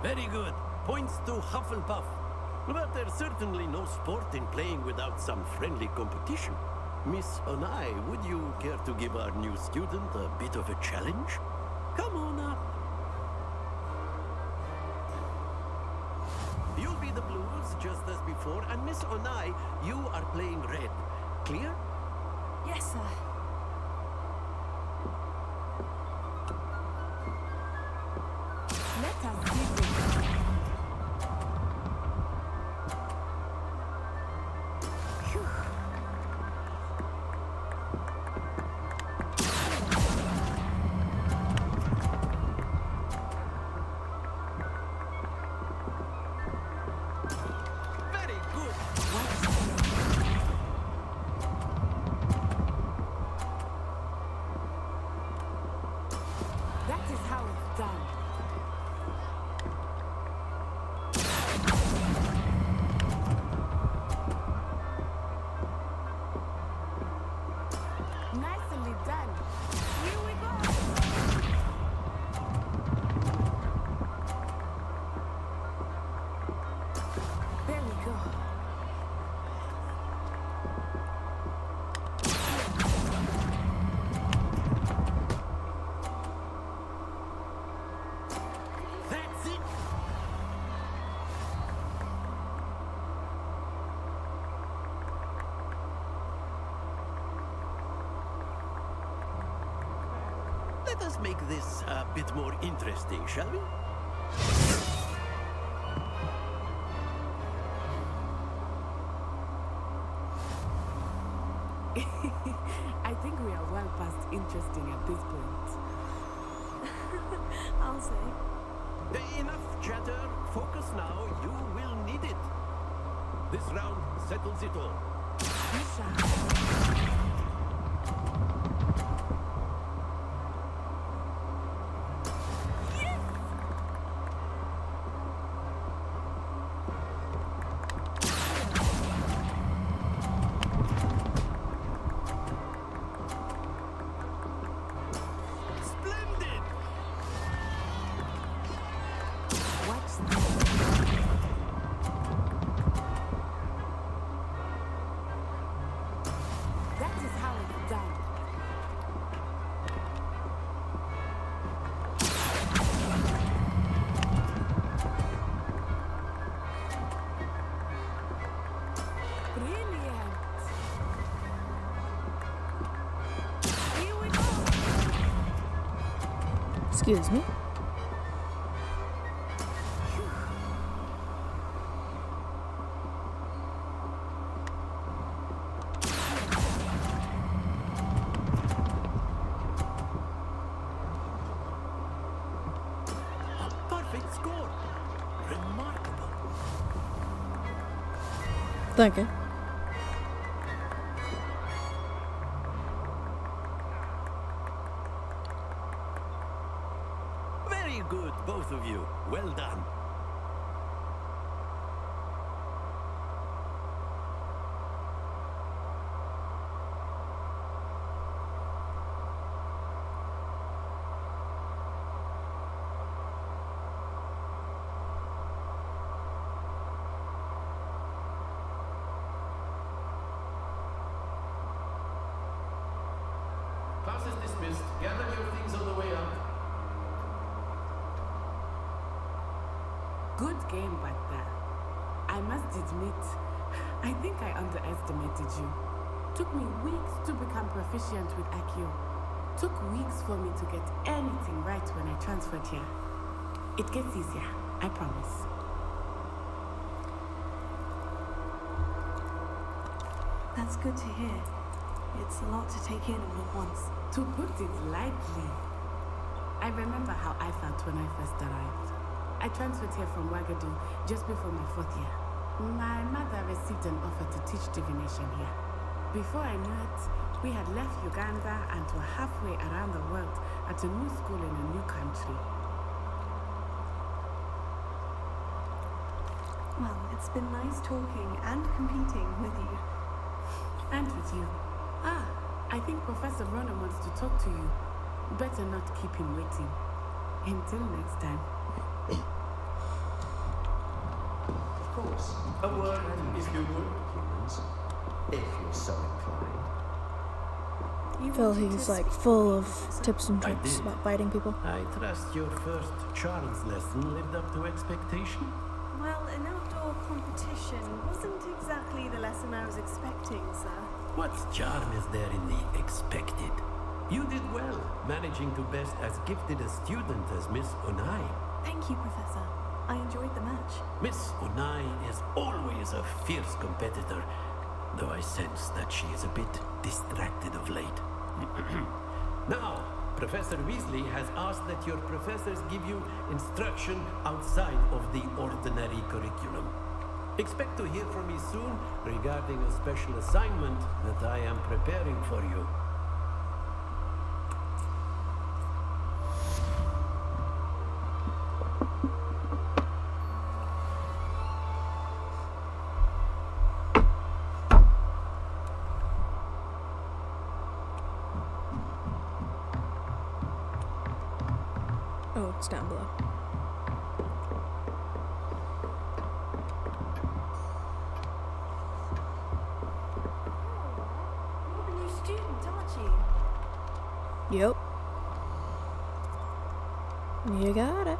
Very good. Points to HUFFLEPUFF. But there's certainly no sport in playing without some friendly competition. Miss Onai, would you care to give our new student a bit of a challenge? Come on up. You'll be the blues, just as before, and Miss Onai, you are playing red. Clear? Yes, sir. Let us begin. Very good. That is how it's done. Nicely done. Here we go. There we go. That's it. Let us make this a bit more interesting, shall we? I think we are well past interesting at this point. I'll say. Enough chatter. Focus now. You will need it. This round settles it all. is how it's done. Brilliant. Here we go. Excuse me. Perfect score. Remarkable. Thank you. Very good, both of you. Well done. Class is dismissed. Gather your things on the way up. Good game back there. I must admit, I think I underestimated you. Took me weeks to become proficient with Accio. Took weeks for me to get anything right when I transferred here. It gets easier, I promise. That's good to hear. It's a lot to take in all at once. To put it lightly, I remember how I felt when I first arrived. I transferred here from Wagadu just before my 4th year. My mother received an offer to teach divination here. Before I knew it, we had left Uganda and were halfway around the world at a new school in a new country. Well, it's been nice talking and competing with you. And with you. I think Professor Ronan wants to talk to you. Better not keep him waiting. Until next time. Of course. A word, if you would. Humans, if you're so inclined. I feel he's like full of tips and tricks about fighting people. I trust your first Charles lesson lived up to expectation. Well, an outdoor competition wasn't exactly the lesson I was expecting, sir. What charm is there in the expected? You did well, managing to best as gifted a student as Miss Onai. Thank you, Professor. I enjoyed the match. Miss Onai is always a fierce competitor, though I sense that she is a bit distracted of late. Now, Professor Weasley has asked that your professors give you instruction outside of the ordinary curriculum. Expect to hear from me soon regarding a special assignment that I am preparing for you. Oh, it's down below. You're the new student, aren't you? Yep. You got it.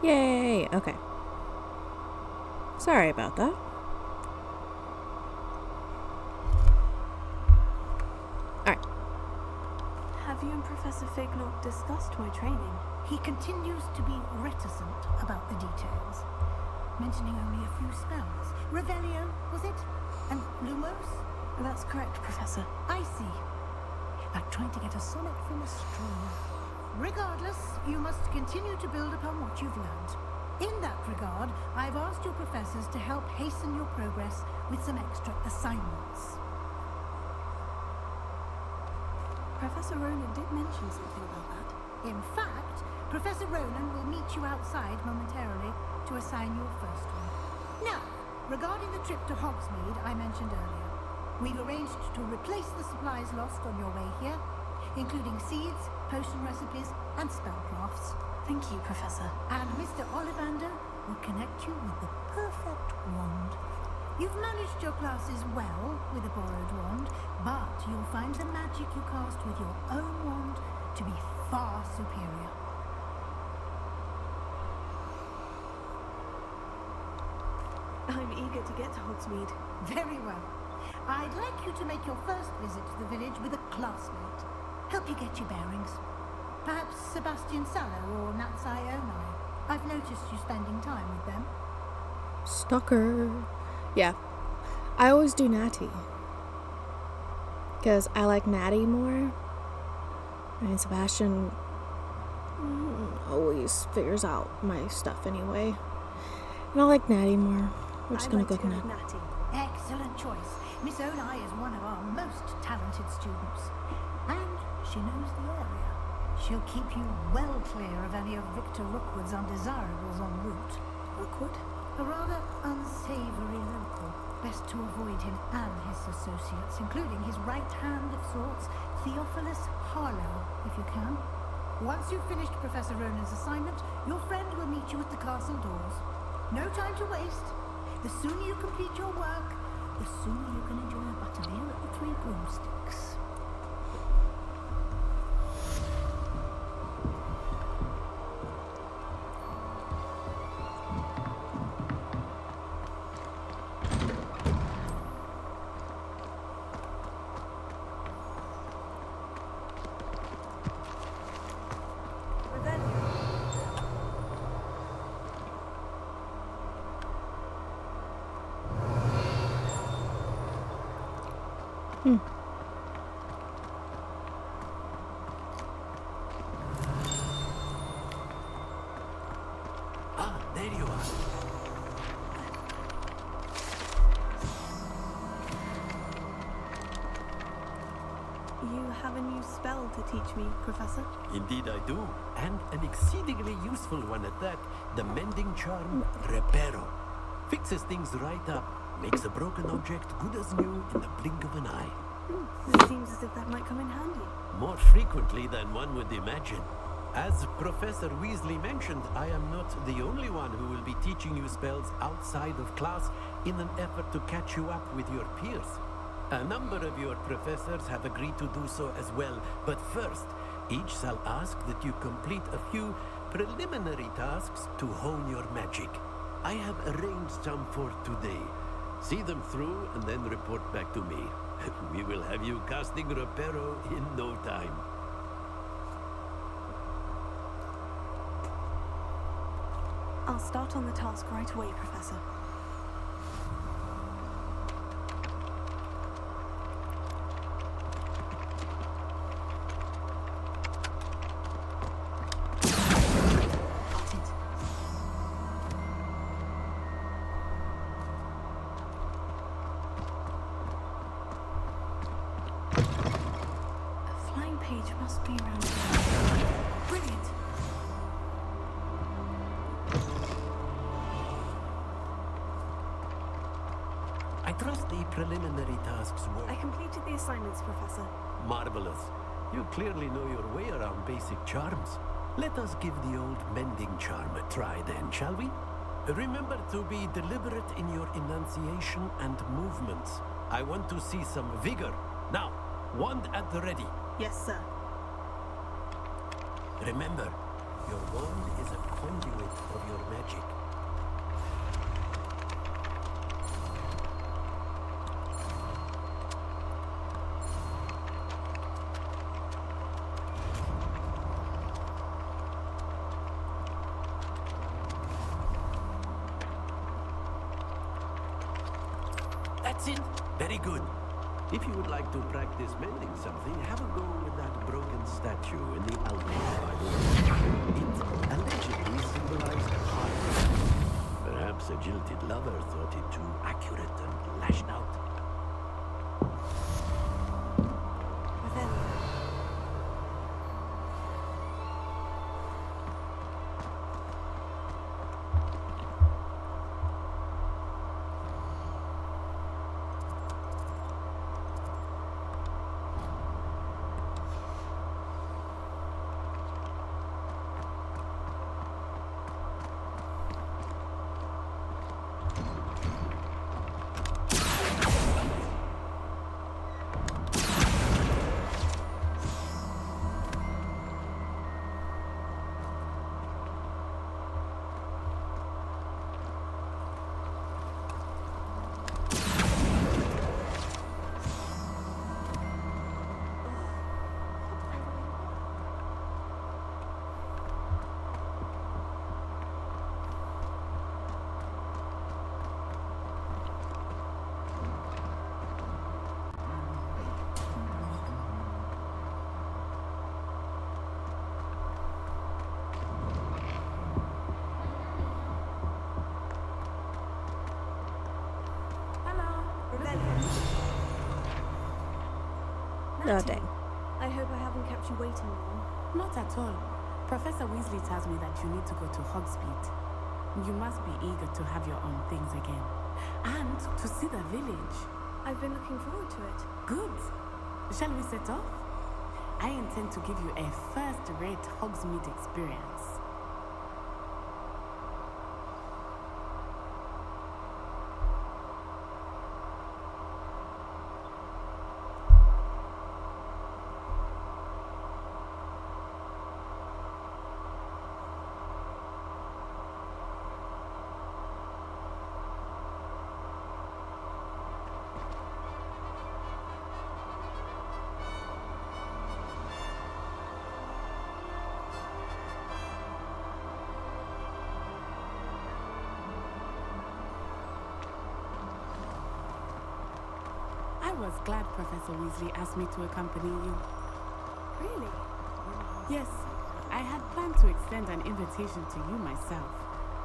Yay! Okay. Sorry about that. Alright. Have you and Professor Fig not discussed my training? He continues to be reticent about the details, mentioning only a few spells. Revelio, was it? And Lumos? That's correct, Professor. I see. Like trying to get a sonnet from a straw. Regardless, you must continue to build upon what you've learned. In that regard, I've asked your professors to help hasten your progress with some extra assignments. Professor Ronan did mention something about that. In fact, Professor Ronan will meet you outside momentarily to assign you a first one. Now, regarding the trip to Hogsmeade I mentioned earlier, we've arranged to replace the supplies lost on your way here, including seeds, potion recipes, and spellcrafts. Thank you, Professor. And Mr. Ollivander will connect you with the perfect wand. You've managed your classes well with a borrowed wand, but you'll find the magic you cast with your own wand to be far superior. I'm eager to get to Hogsmeade. Very well. I'd like you to make your first visit to the village with a classmate. Help you get your bearings. Perhaps Sebastian Sallow or Natsai Onai. I've noticed you spending time with them. Stalker. Yeah. I always do Natty. Because I like Natty more. I mean, Sebastian always figures out my stuff anyway. And I like Natty more. We're just gonna go with Natty. Excellent choice. Miss Onai is one of our most talented students. And she knows the area. She'll keep you well clear of any of Victor Rookwood's undesirables en route. Rookwood? A rather unsavory local. Best to avoid him and his associates, including his right hand of sorts, Theophilus Harlow, if you can. Once you've finished Professor Ronan's assignment, your friend will meet you at the castle doors. No time to waste. The sooner you complete your work, the sooner you can enjoy a butterbeer at the Three Broomsticks. Ah, there you are. You have a new spell to teach me, Professor? Indeed I do, and an exceedingly useful one at that. The mending charm, Reparo. Fixes things right up, makes a broken object good as new in the blink of an eye. It seems as if that might come in handy. More frequently than one would imagine. As Professor Weasley mentioned, I am not the only one who will be teaching you spells outside of class in an effort to catch you up with your peers. A number of your professors have agreed to do so as well, but first, each shall ask that you complete a few preliminary tasks to hone your magic. I have arranged some for today. See them through and then report back to me. We will have you casting Reparo in no time. I'll start on the task right away, Professor. A flying page must be around here. Brilliant! I trust the preliminary tasks were I completed the assignments, Professor. marvelous. You clearly know your way around basic charms. Let us give the old mending charm a try then, shall we? Remember to be deliberate in your enunciation and movements. I want to see some vigor. Now, wand at the ready. Yes, sir. Remember, Your wand is a conduit of your magic. That's it. Very good. If you would like to practice mending something, have a go with that broken statue in the altar by the way. It allegedly symbolized heart. Perhaps a jilted lover thought it too accurate and lashed out. Oh, dang. I hope I haven't kept you waiting long. Not at all. Professor Weasley tells me that you need to go to Hogsmeade. You must be eager to have your own things again. And to see the village. I've been looking forward to it. Good. Shall we set off? I intend to give you a first-rate Hogsmeade experience. I was glad Professor Weasley asked me to accompany you. Really? Yes, I had planned to extend an invitation to you myself.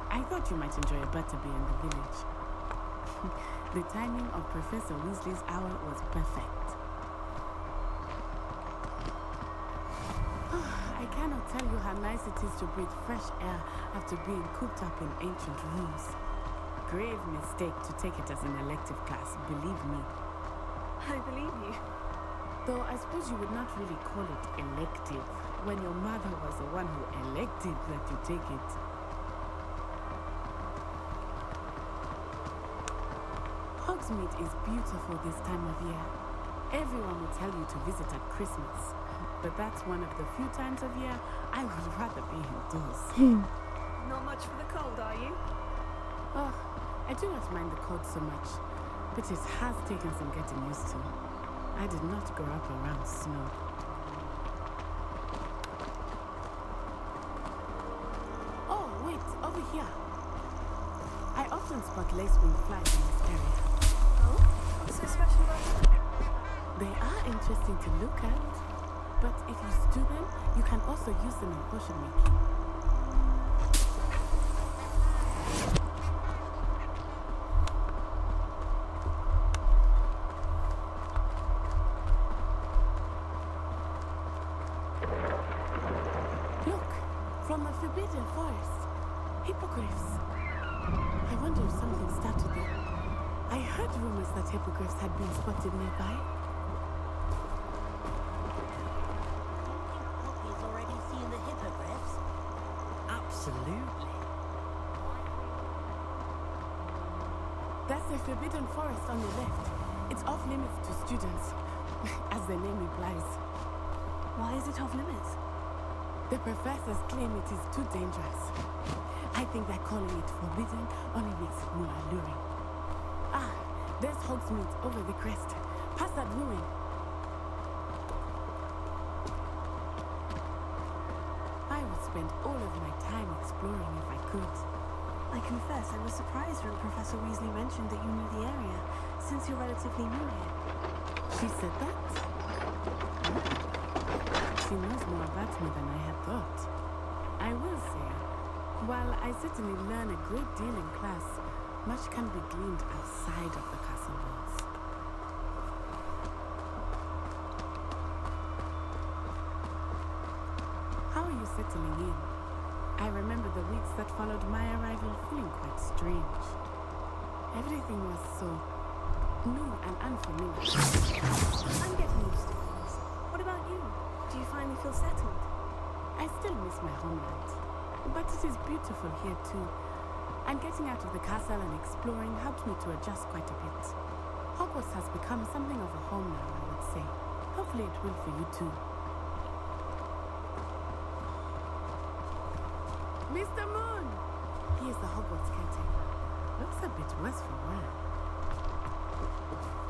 I thought you might enjoy a butterbeer in the village. The timing of Professor Weasley's hour was perfect. I cannot tell you how nice it is to breathe fresh air after being cooped up in ancient rooms. Grave mistake to take it as an elective class, believe me. I believe you. Though I suppose you would not really call it elective when your mother was the one who elected that you take it. Hogsmeade is beautiful this time of year. Everyone will tell you to visit at Christmas, but that's one of the few times of year I would rather be indoors. Not much for the cold, are you? Oh, I do not mind the cold so much, but it has taken some getting used to. I did not grow up around snow. Oh, wait, over here. I often spot lacewing flies in this area. Oh? What's so special about them? They are interesting to look at, but if you stew them, you can also use them in potion making. Look, from the Forbidden Forest. Hippogriffs. I wonder if something started there. I heard rumors that hippogriffs had been spotted nearby. Poppy's already seen the hippogriffs. Absolutely. That's the Forbidden Forest on the left. It's off limits to students, as the name implies. Why is it off limits? The professors claim it is too dangerous. I think that calling it forbidden only makes it more alluring. Ah, there's Hogsmeade over the crest. Past that ruin. I would spend all of my time exploring if I could. I confess I was surprised when Professor Weasley mentioned that you knew the area, since you're relatively new here. She said that? She knows more about me than I had thought. I will say, while I certainly learn a great deal in class, much can be gleaned outside of the castle walls. How are you settling in? I remember the weeks that followed my arrival feeling quite strange. Everything was so new and unfamiliar. I'm getting used to things. What about you? Do you finally feel settled? I still miss my homeland, but it is beautiful here too. And getting out of the castle and exploring helped me to adjust quite a bit. Hogwarts has become something of a home now, I would say. Hopefully it will for you too. Mr. Moon! He is the Hogwarts caretaker. Looks a bit worse for wear.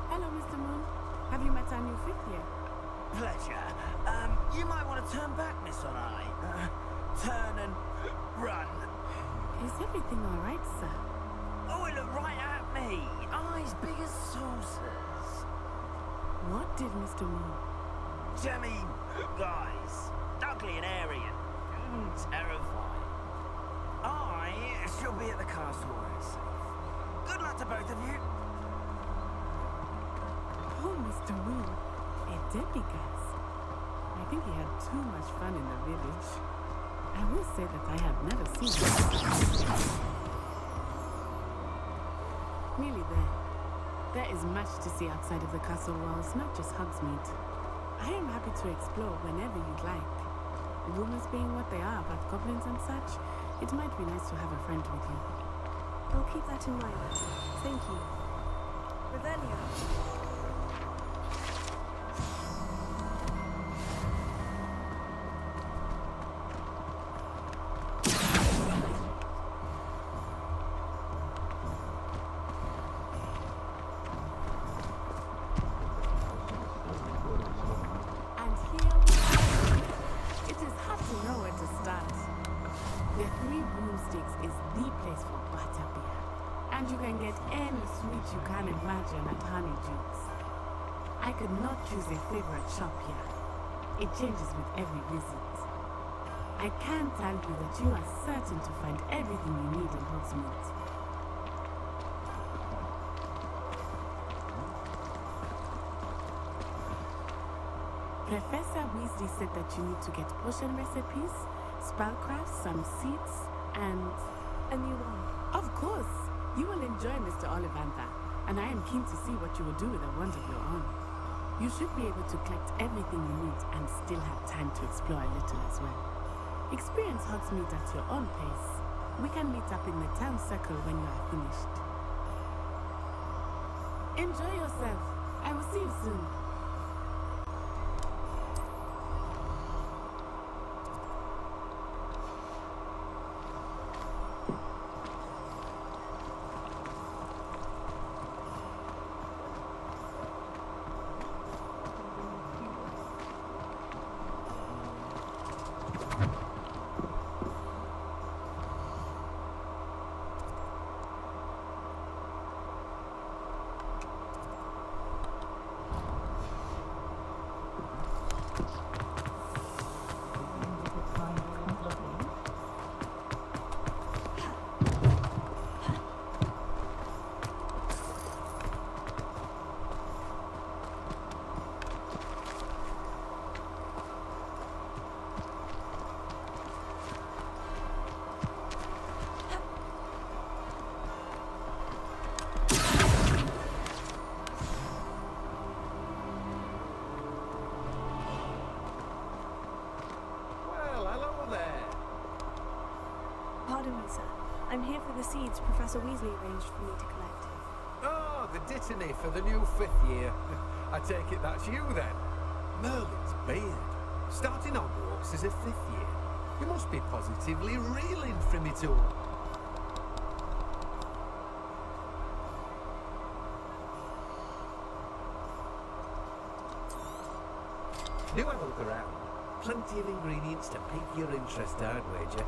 Hello, Mr. Moon. Have you met our new fifth year? Pleasure. You might want to turn back, Miss On Eye. Turn and run. Is everything all right, sir? Oh, it looked right at me. Eyes big as saucers. What did Mr. Moon? Jemmy, guys. Ugly and airy and terrifying. I shall be at the castle where it's safe. Good luck to both of you. Oh, Mr. Moon. A demiguise. I think he had too much fun in the village. I will say that I have never seen him. Nearly there. There is much to see outside of the castle walls, not just Hogsmeade. I am happy to explore whenever you'd like. Rumors being what they are about goblins and such, it might be nice to have a friend with you. I'll keep that in mind. Thank you. Revelio. You can't imagine at Honeydukes. I could not choose a favorite shop here. It changes with every visit. I can tell you that you are certain to find everything you need in Hogsmeade. Professor Weasley said that you need to get potion recipes, spellcrafts, some seeds, and a new one. Of course! You will enjoy Mr. Ollivander, and I am keen to see what you will do with a wand of your own. You should be able to collect everything you need and still have time to explore a little as well. Experience Hogsmeade at your own pace. We can meet up in the town circle when you are finished. Enjoy yourself. I will see you soon. Pardon me, sir. I'm here for the seeds Professor Weasley arranged for me to collect. Oh, the dittany for the new fifth year. I take it that's you then. Merlin's beard. Starting Hogwarts as a fifth year. You must be positively reeling from it all. Do have a look around. Plenty of ingredients to pique your interest, I'd wager.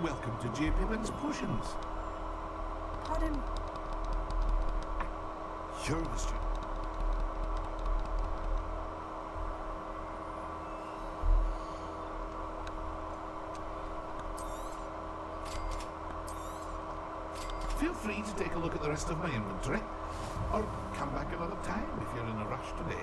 Welcome to J. Pippin's Potions. Pardon? You're the student. Feel free to take a look at the rest of my inventory, or come back another time if you're in a rush today.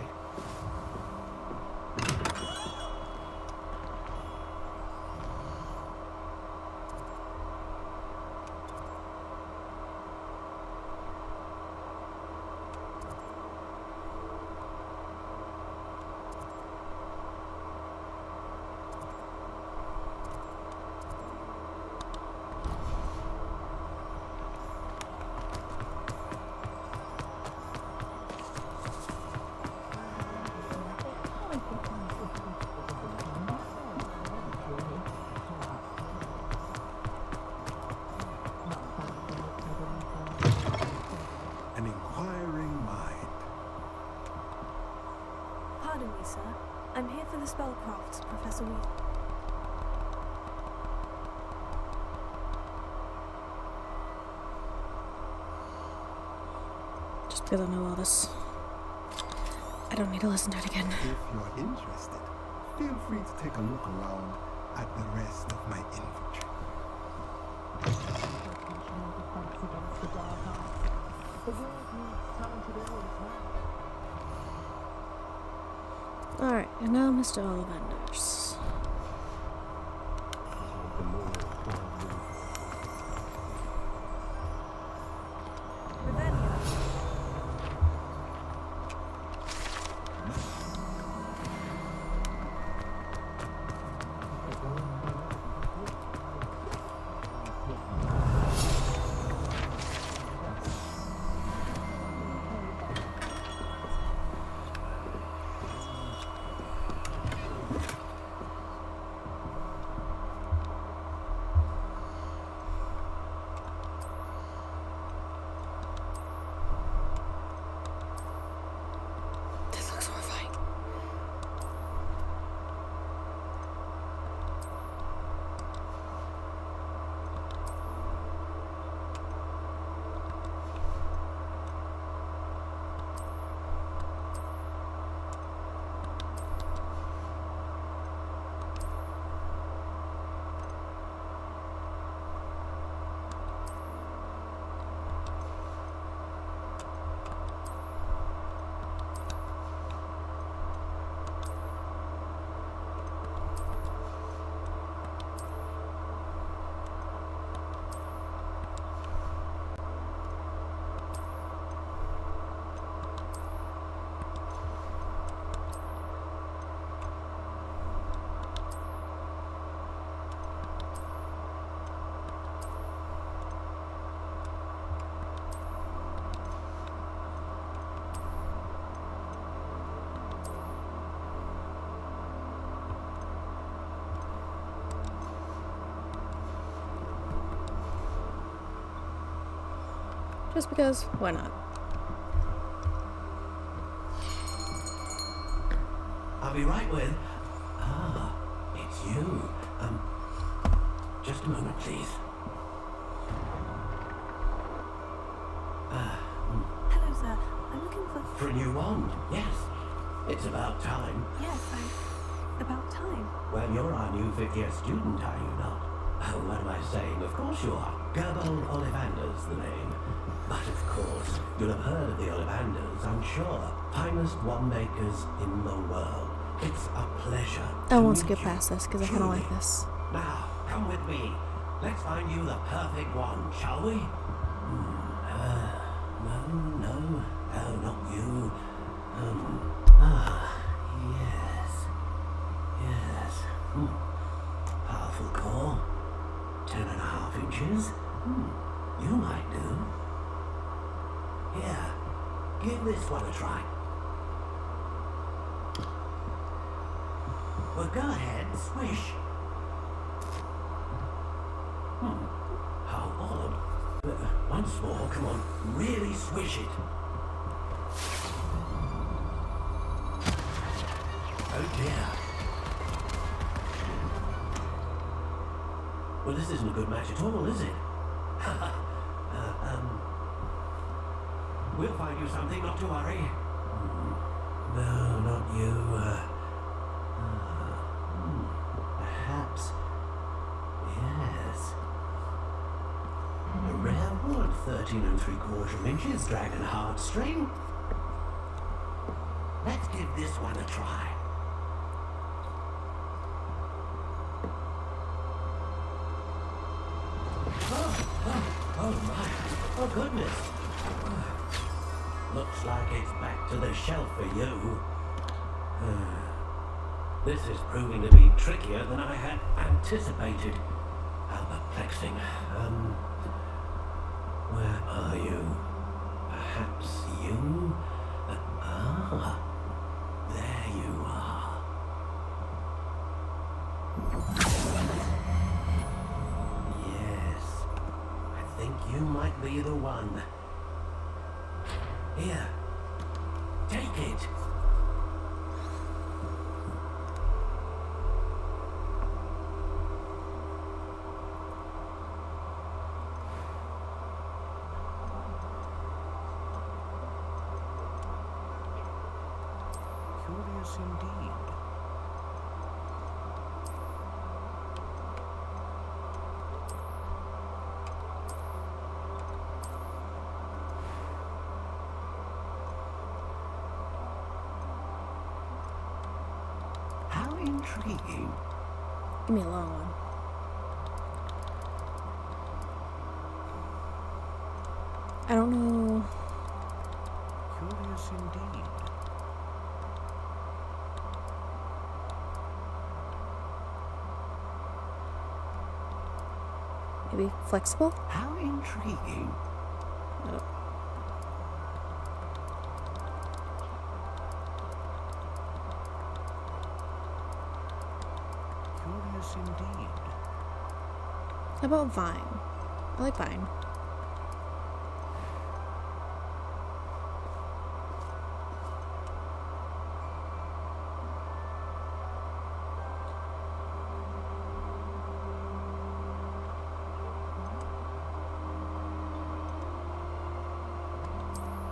An inquiring mind. Pardon me, sir. I'm here for the spellcrafts, Professor Weed. Just because I know all this, I don't need to listen to it again. If you're interested, feel free to take a look around at the rest of my inventory. Alright, and now Mr. Ollivanders. Just because, why not? I'll be right with... Ah, it's you. Just a moment, please. Hello, sir. I'm looking for... For a new wand, yes. It's about time. Yes, about time. Well, you're our new fifth-year student, are you not? Oh, what am I saying? Of course you are. Gerbold Ollivander's the name. But of course, you'll have heard of the Ollivanders, I'm sure. Finest wand makers in the world. It's a pleasure. I won't skip past this because I kind of Truly. like this. Now, come with me. Let's find you the perfect wand, shall we? No, not you. Yes. Powerful core. 10.5 inches. You might do. Here, give this one a try. Well, go ahead, swish. How odd. Once more, come on, really swish it. Oh dear. Well, this isn't a good match at all, is it? We'll find you something, not to worry. No, not you. Perhaps. Yes. A rare wood, 13 3/4 inches, dragon heartstring. Let's give this one a try. Oh my. Oh goodness. Looks like it's back to the shelf for you. This is proving to be trickier than I had anticipated. How perplexing. Where are you? Perhaps you? There you are. Yes. I think you might be the one. Here. Take it. Curious indeed. How intriguing. Give me a long one. I don't know. Curious indeed. Maybe flexible? How intriguing. Oh. Curious indeed. How about vine? I like vine.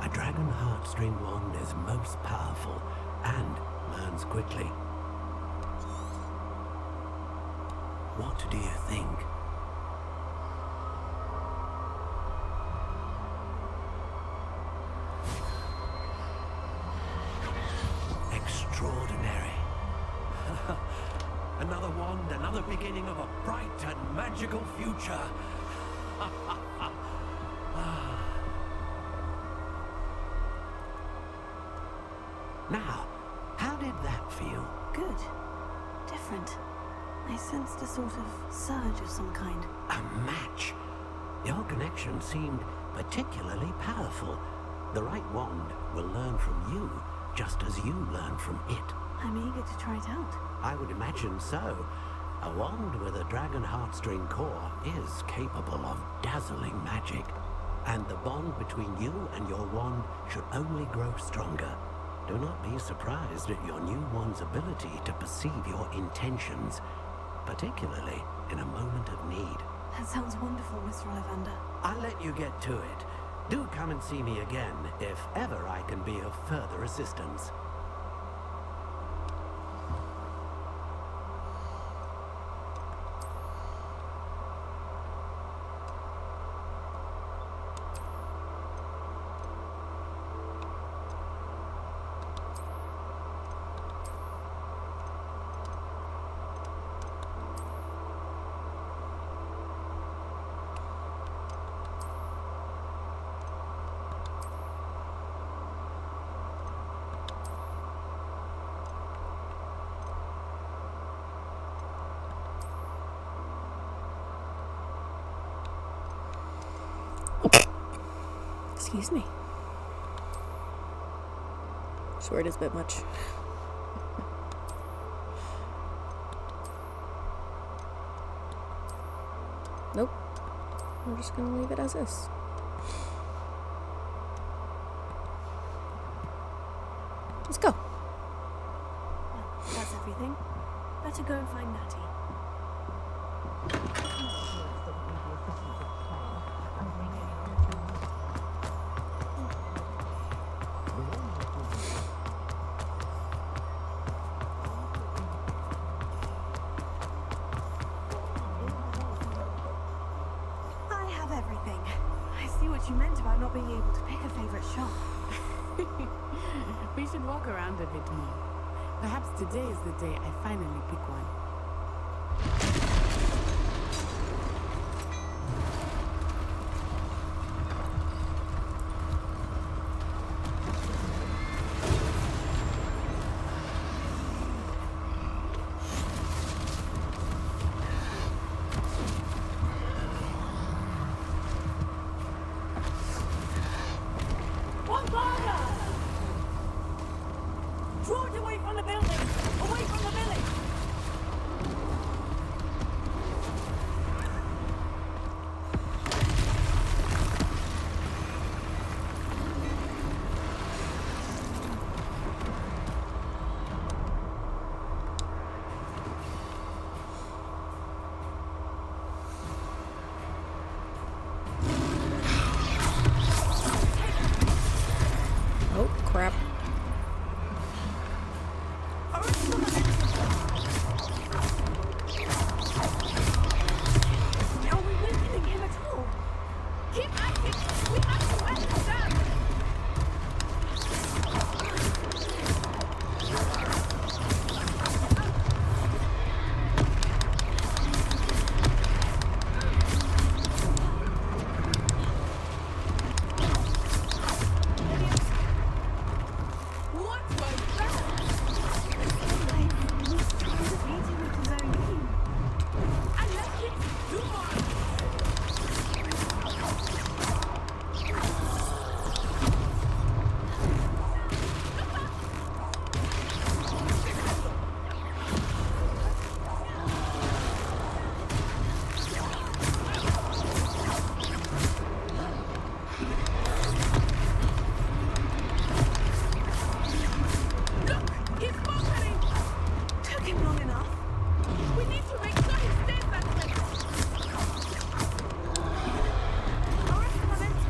A dragon heartstring wand is most powerful and learns quickly. What do you think? Extraordinary. Another wand, another beginning of a bright and magical future. Now, how did that feel? Good. Different. I sensed a sort of surge of some kind. A match. Your connection seemed particularly powerful. The right wand will learn from you, just as you learn from it. I'm eager to try it out. I would imagine so. A wand with a dragon heartstring core is capable of dazzling magic. And the bond between you and your wand should only grow stronger. Do not be surprised at your new wand's ability to perceive your intentions, particularly in a moment of need. That sounds wonderful, Mr. Ollivander. I'll let you get to it. Do come and see me again if ever I can be of further assistance. Excuse me. Swear it is a bit much. Nope. We're just gonna leave it as is. Let's go. Well, that's everything. Better go and find Natty. I have everything. I see what you meant about not being able to pick a favorite shop. We should walk around a bit more. Perhaps today is the day I finally pick one. Draw it away from the building! Away from the village! Oh, crap. Are we weakening him at all? Keep acting! We have to wear him down! What was that? He's trying to beat him with his own game. And let him do more! He's faltering! Took him long enough. We need to make sure he stays that way! Arrest the momentum.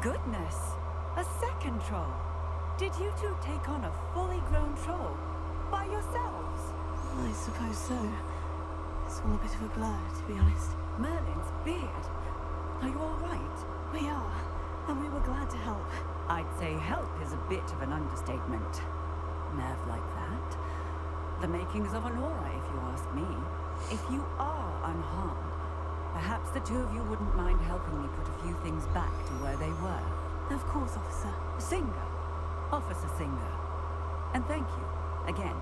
Goodness! A second troll! Did you two take on a fully grown troll? By yourselves? I suppose so. It's all a bit of a blur, to be honest. Merlin's beard! Are you alright? We are, and we were glad to help. I'd say help is a bit of an understatement. Nerve like that. The makings of an aura, if you ask me. If you are unharmed, perhaps the two of you wouldn't mind helping me put a few things back to where they were. Of course, officer. Singer. Officer Singer. And thank you, again.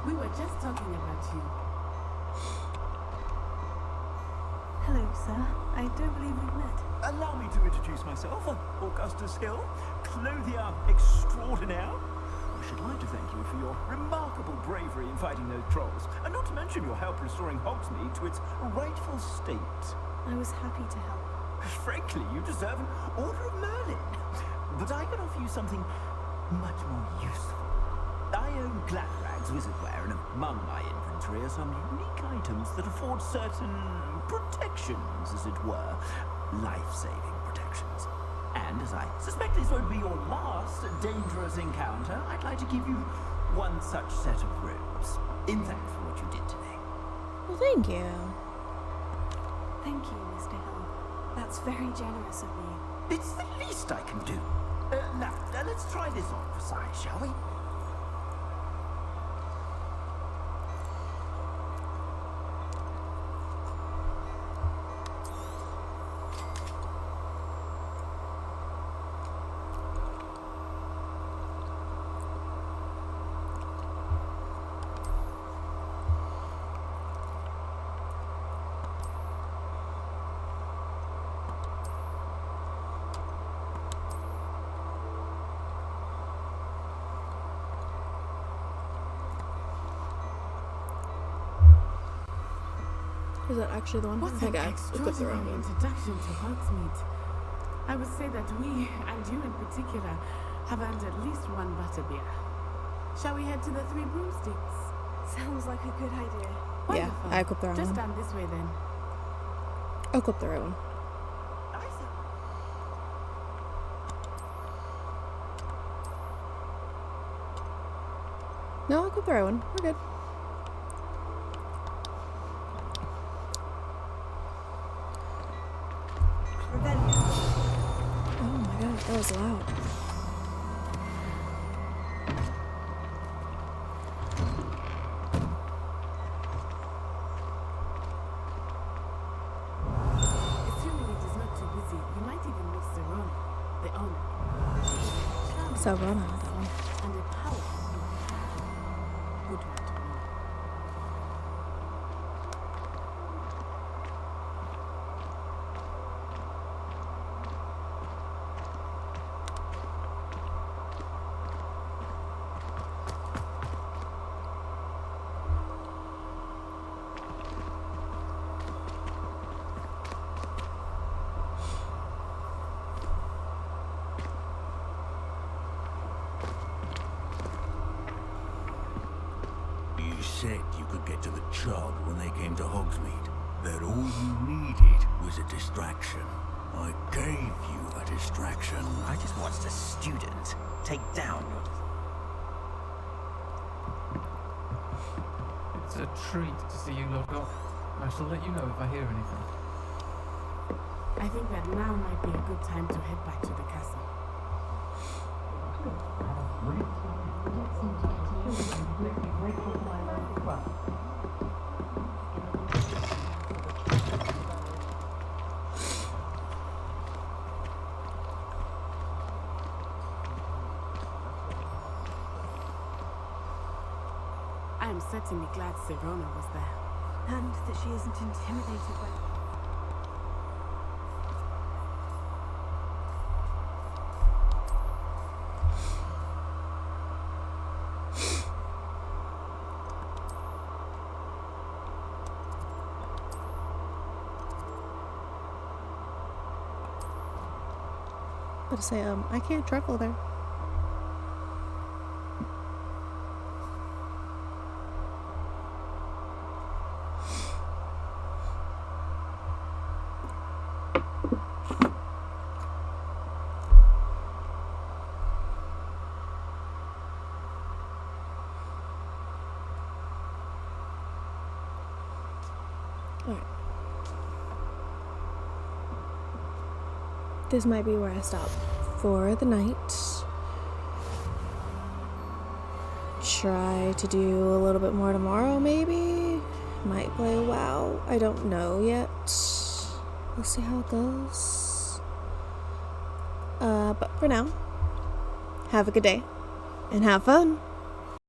We were just talking about you. Hello, sir. I don't believe we've met. Allow me to introduce myself, Augustus Hill, clothier extraordinaire. I should like to thank you for your remarkable bravery in fighting those trolls, and not to mention your help restoring Hogsmeade to its rightful state. I was happy to help. Frankly, you deserve an Order of Merlin. But I can offer you something much more useful. I own Gladrag's wizardware, and among my inventory are some unique items that afford certain protections, as it were. Life-saving protections. And as I suspect this won't be your last dangerous encounter, I'd like to give you one such set of robes, in thanks for what you did today. Well, thank you. Thank you, Mr. Hill. That's very generous of you. It's the least I can do. Now, let's try this on for size, shall we? Is that actually the one? What I an got extraordinary introduction to Hogsmeade. I would say that we, and you in particular, have earned at least one butterbeer. Shall we head to the Three Broomsticks? Sounds like a good idea. Yeah, I equipped the right Just one. down this way then. I equipped the right one. No, I equipped the right one. We're good. Oh my god, that was loud. Assuming it is not too busy, you might even meet Serona, the owner. Serona, that one. And a powerful good one to know. You said you could get to the child when they came to Hogsmeade. That all you needed was a distraction. I gave you a distraction. I just watched a student take down your... It's a treat to see you, Lord Goth. I shall let you know if I hear anything. I think that now might be a good time to head back to the castle. I am certainly glad Serona was there. And that she isn't intimidated by... But to say, I can't travel there. Alright. This might be where I stop for the night. Try to do a little bit more tomorrow, maybe? Might play WoW. I don't know yet. We'll see how it goes. But for now, have a good day and have fun.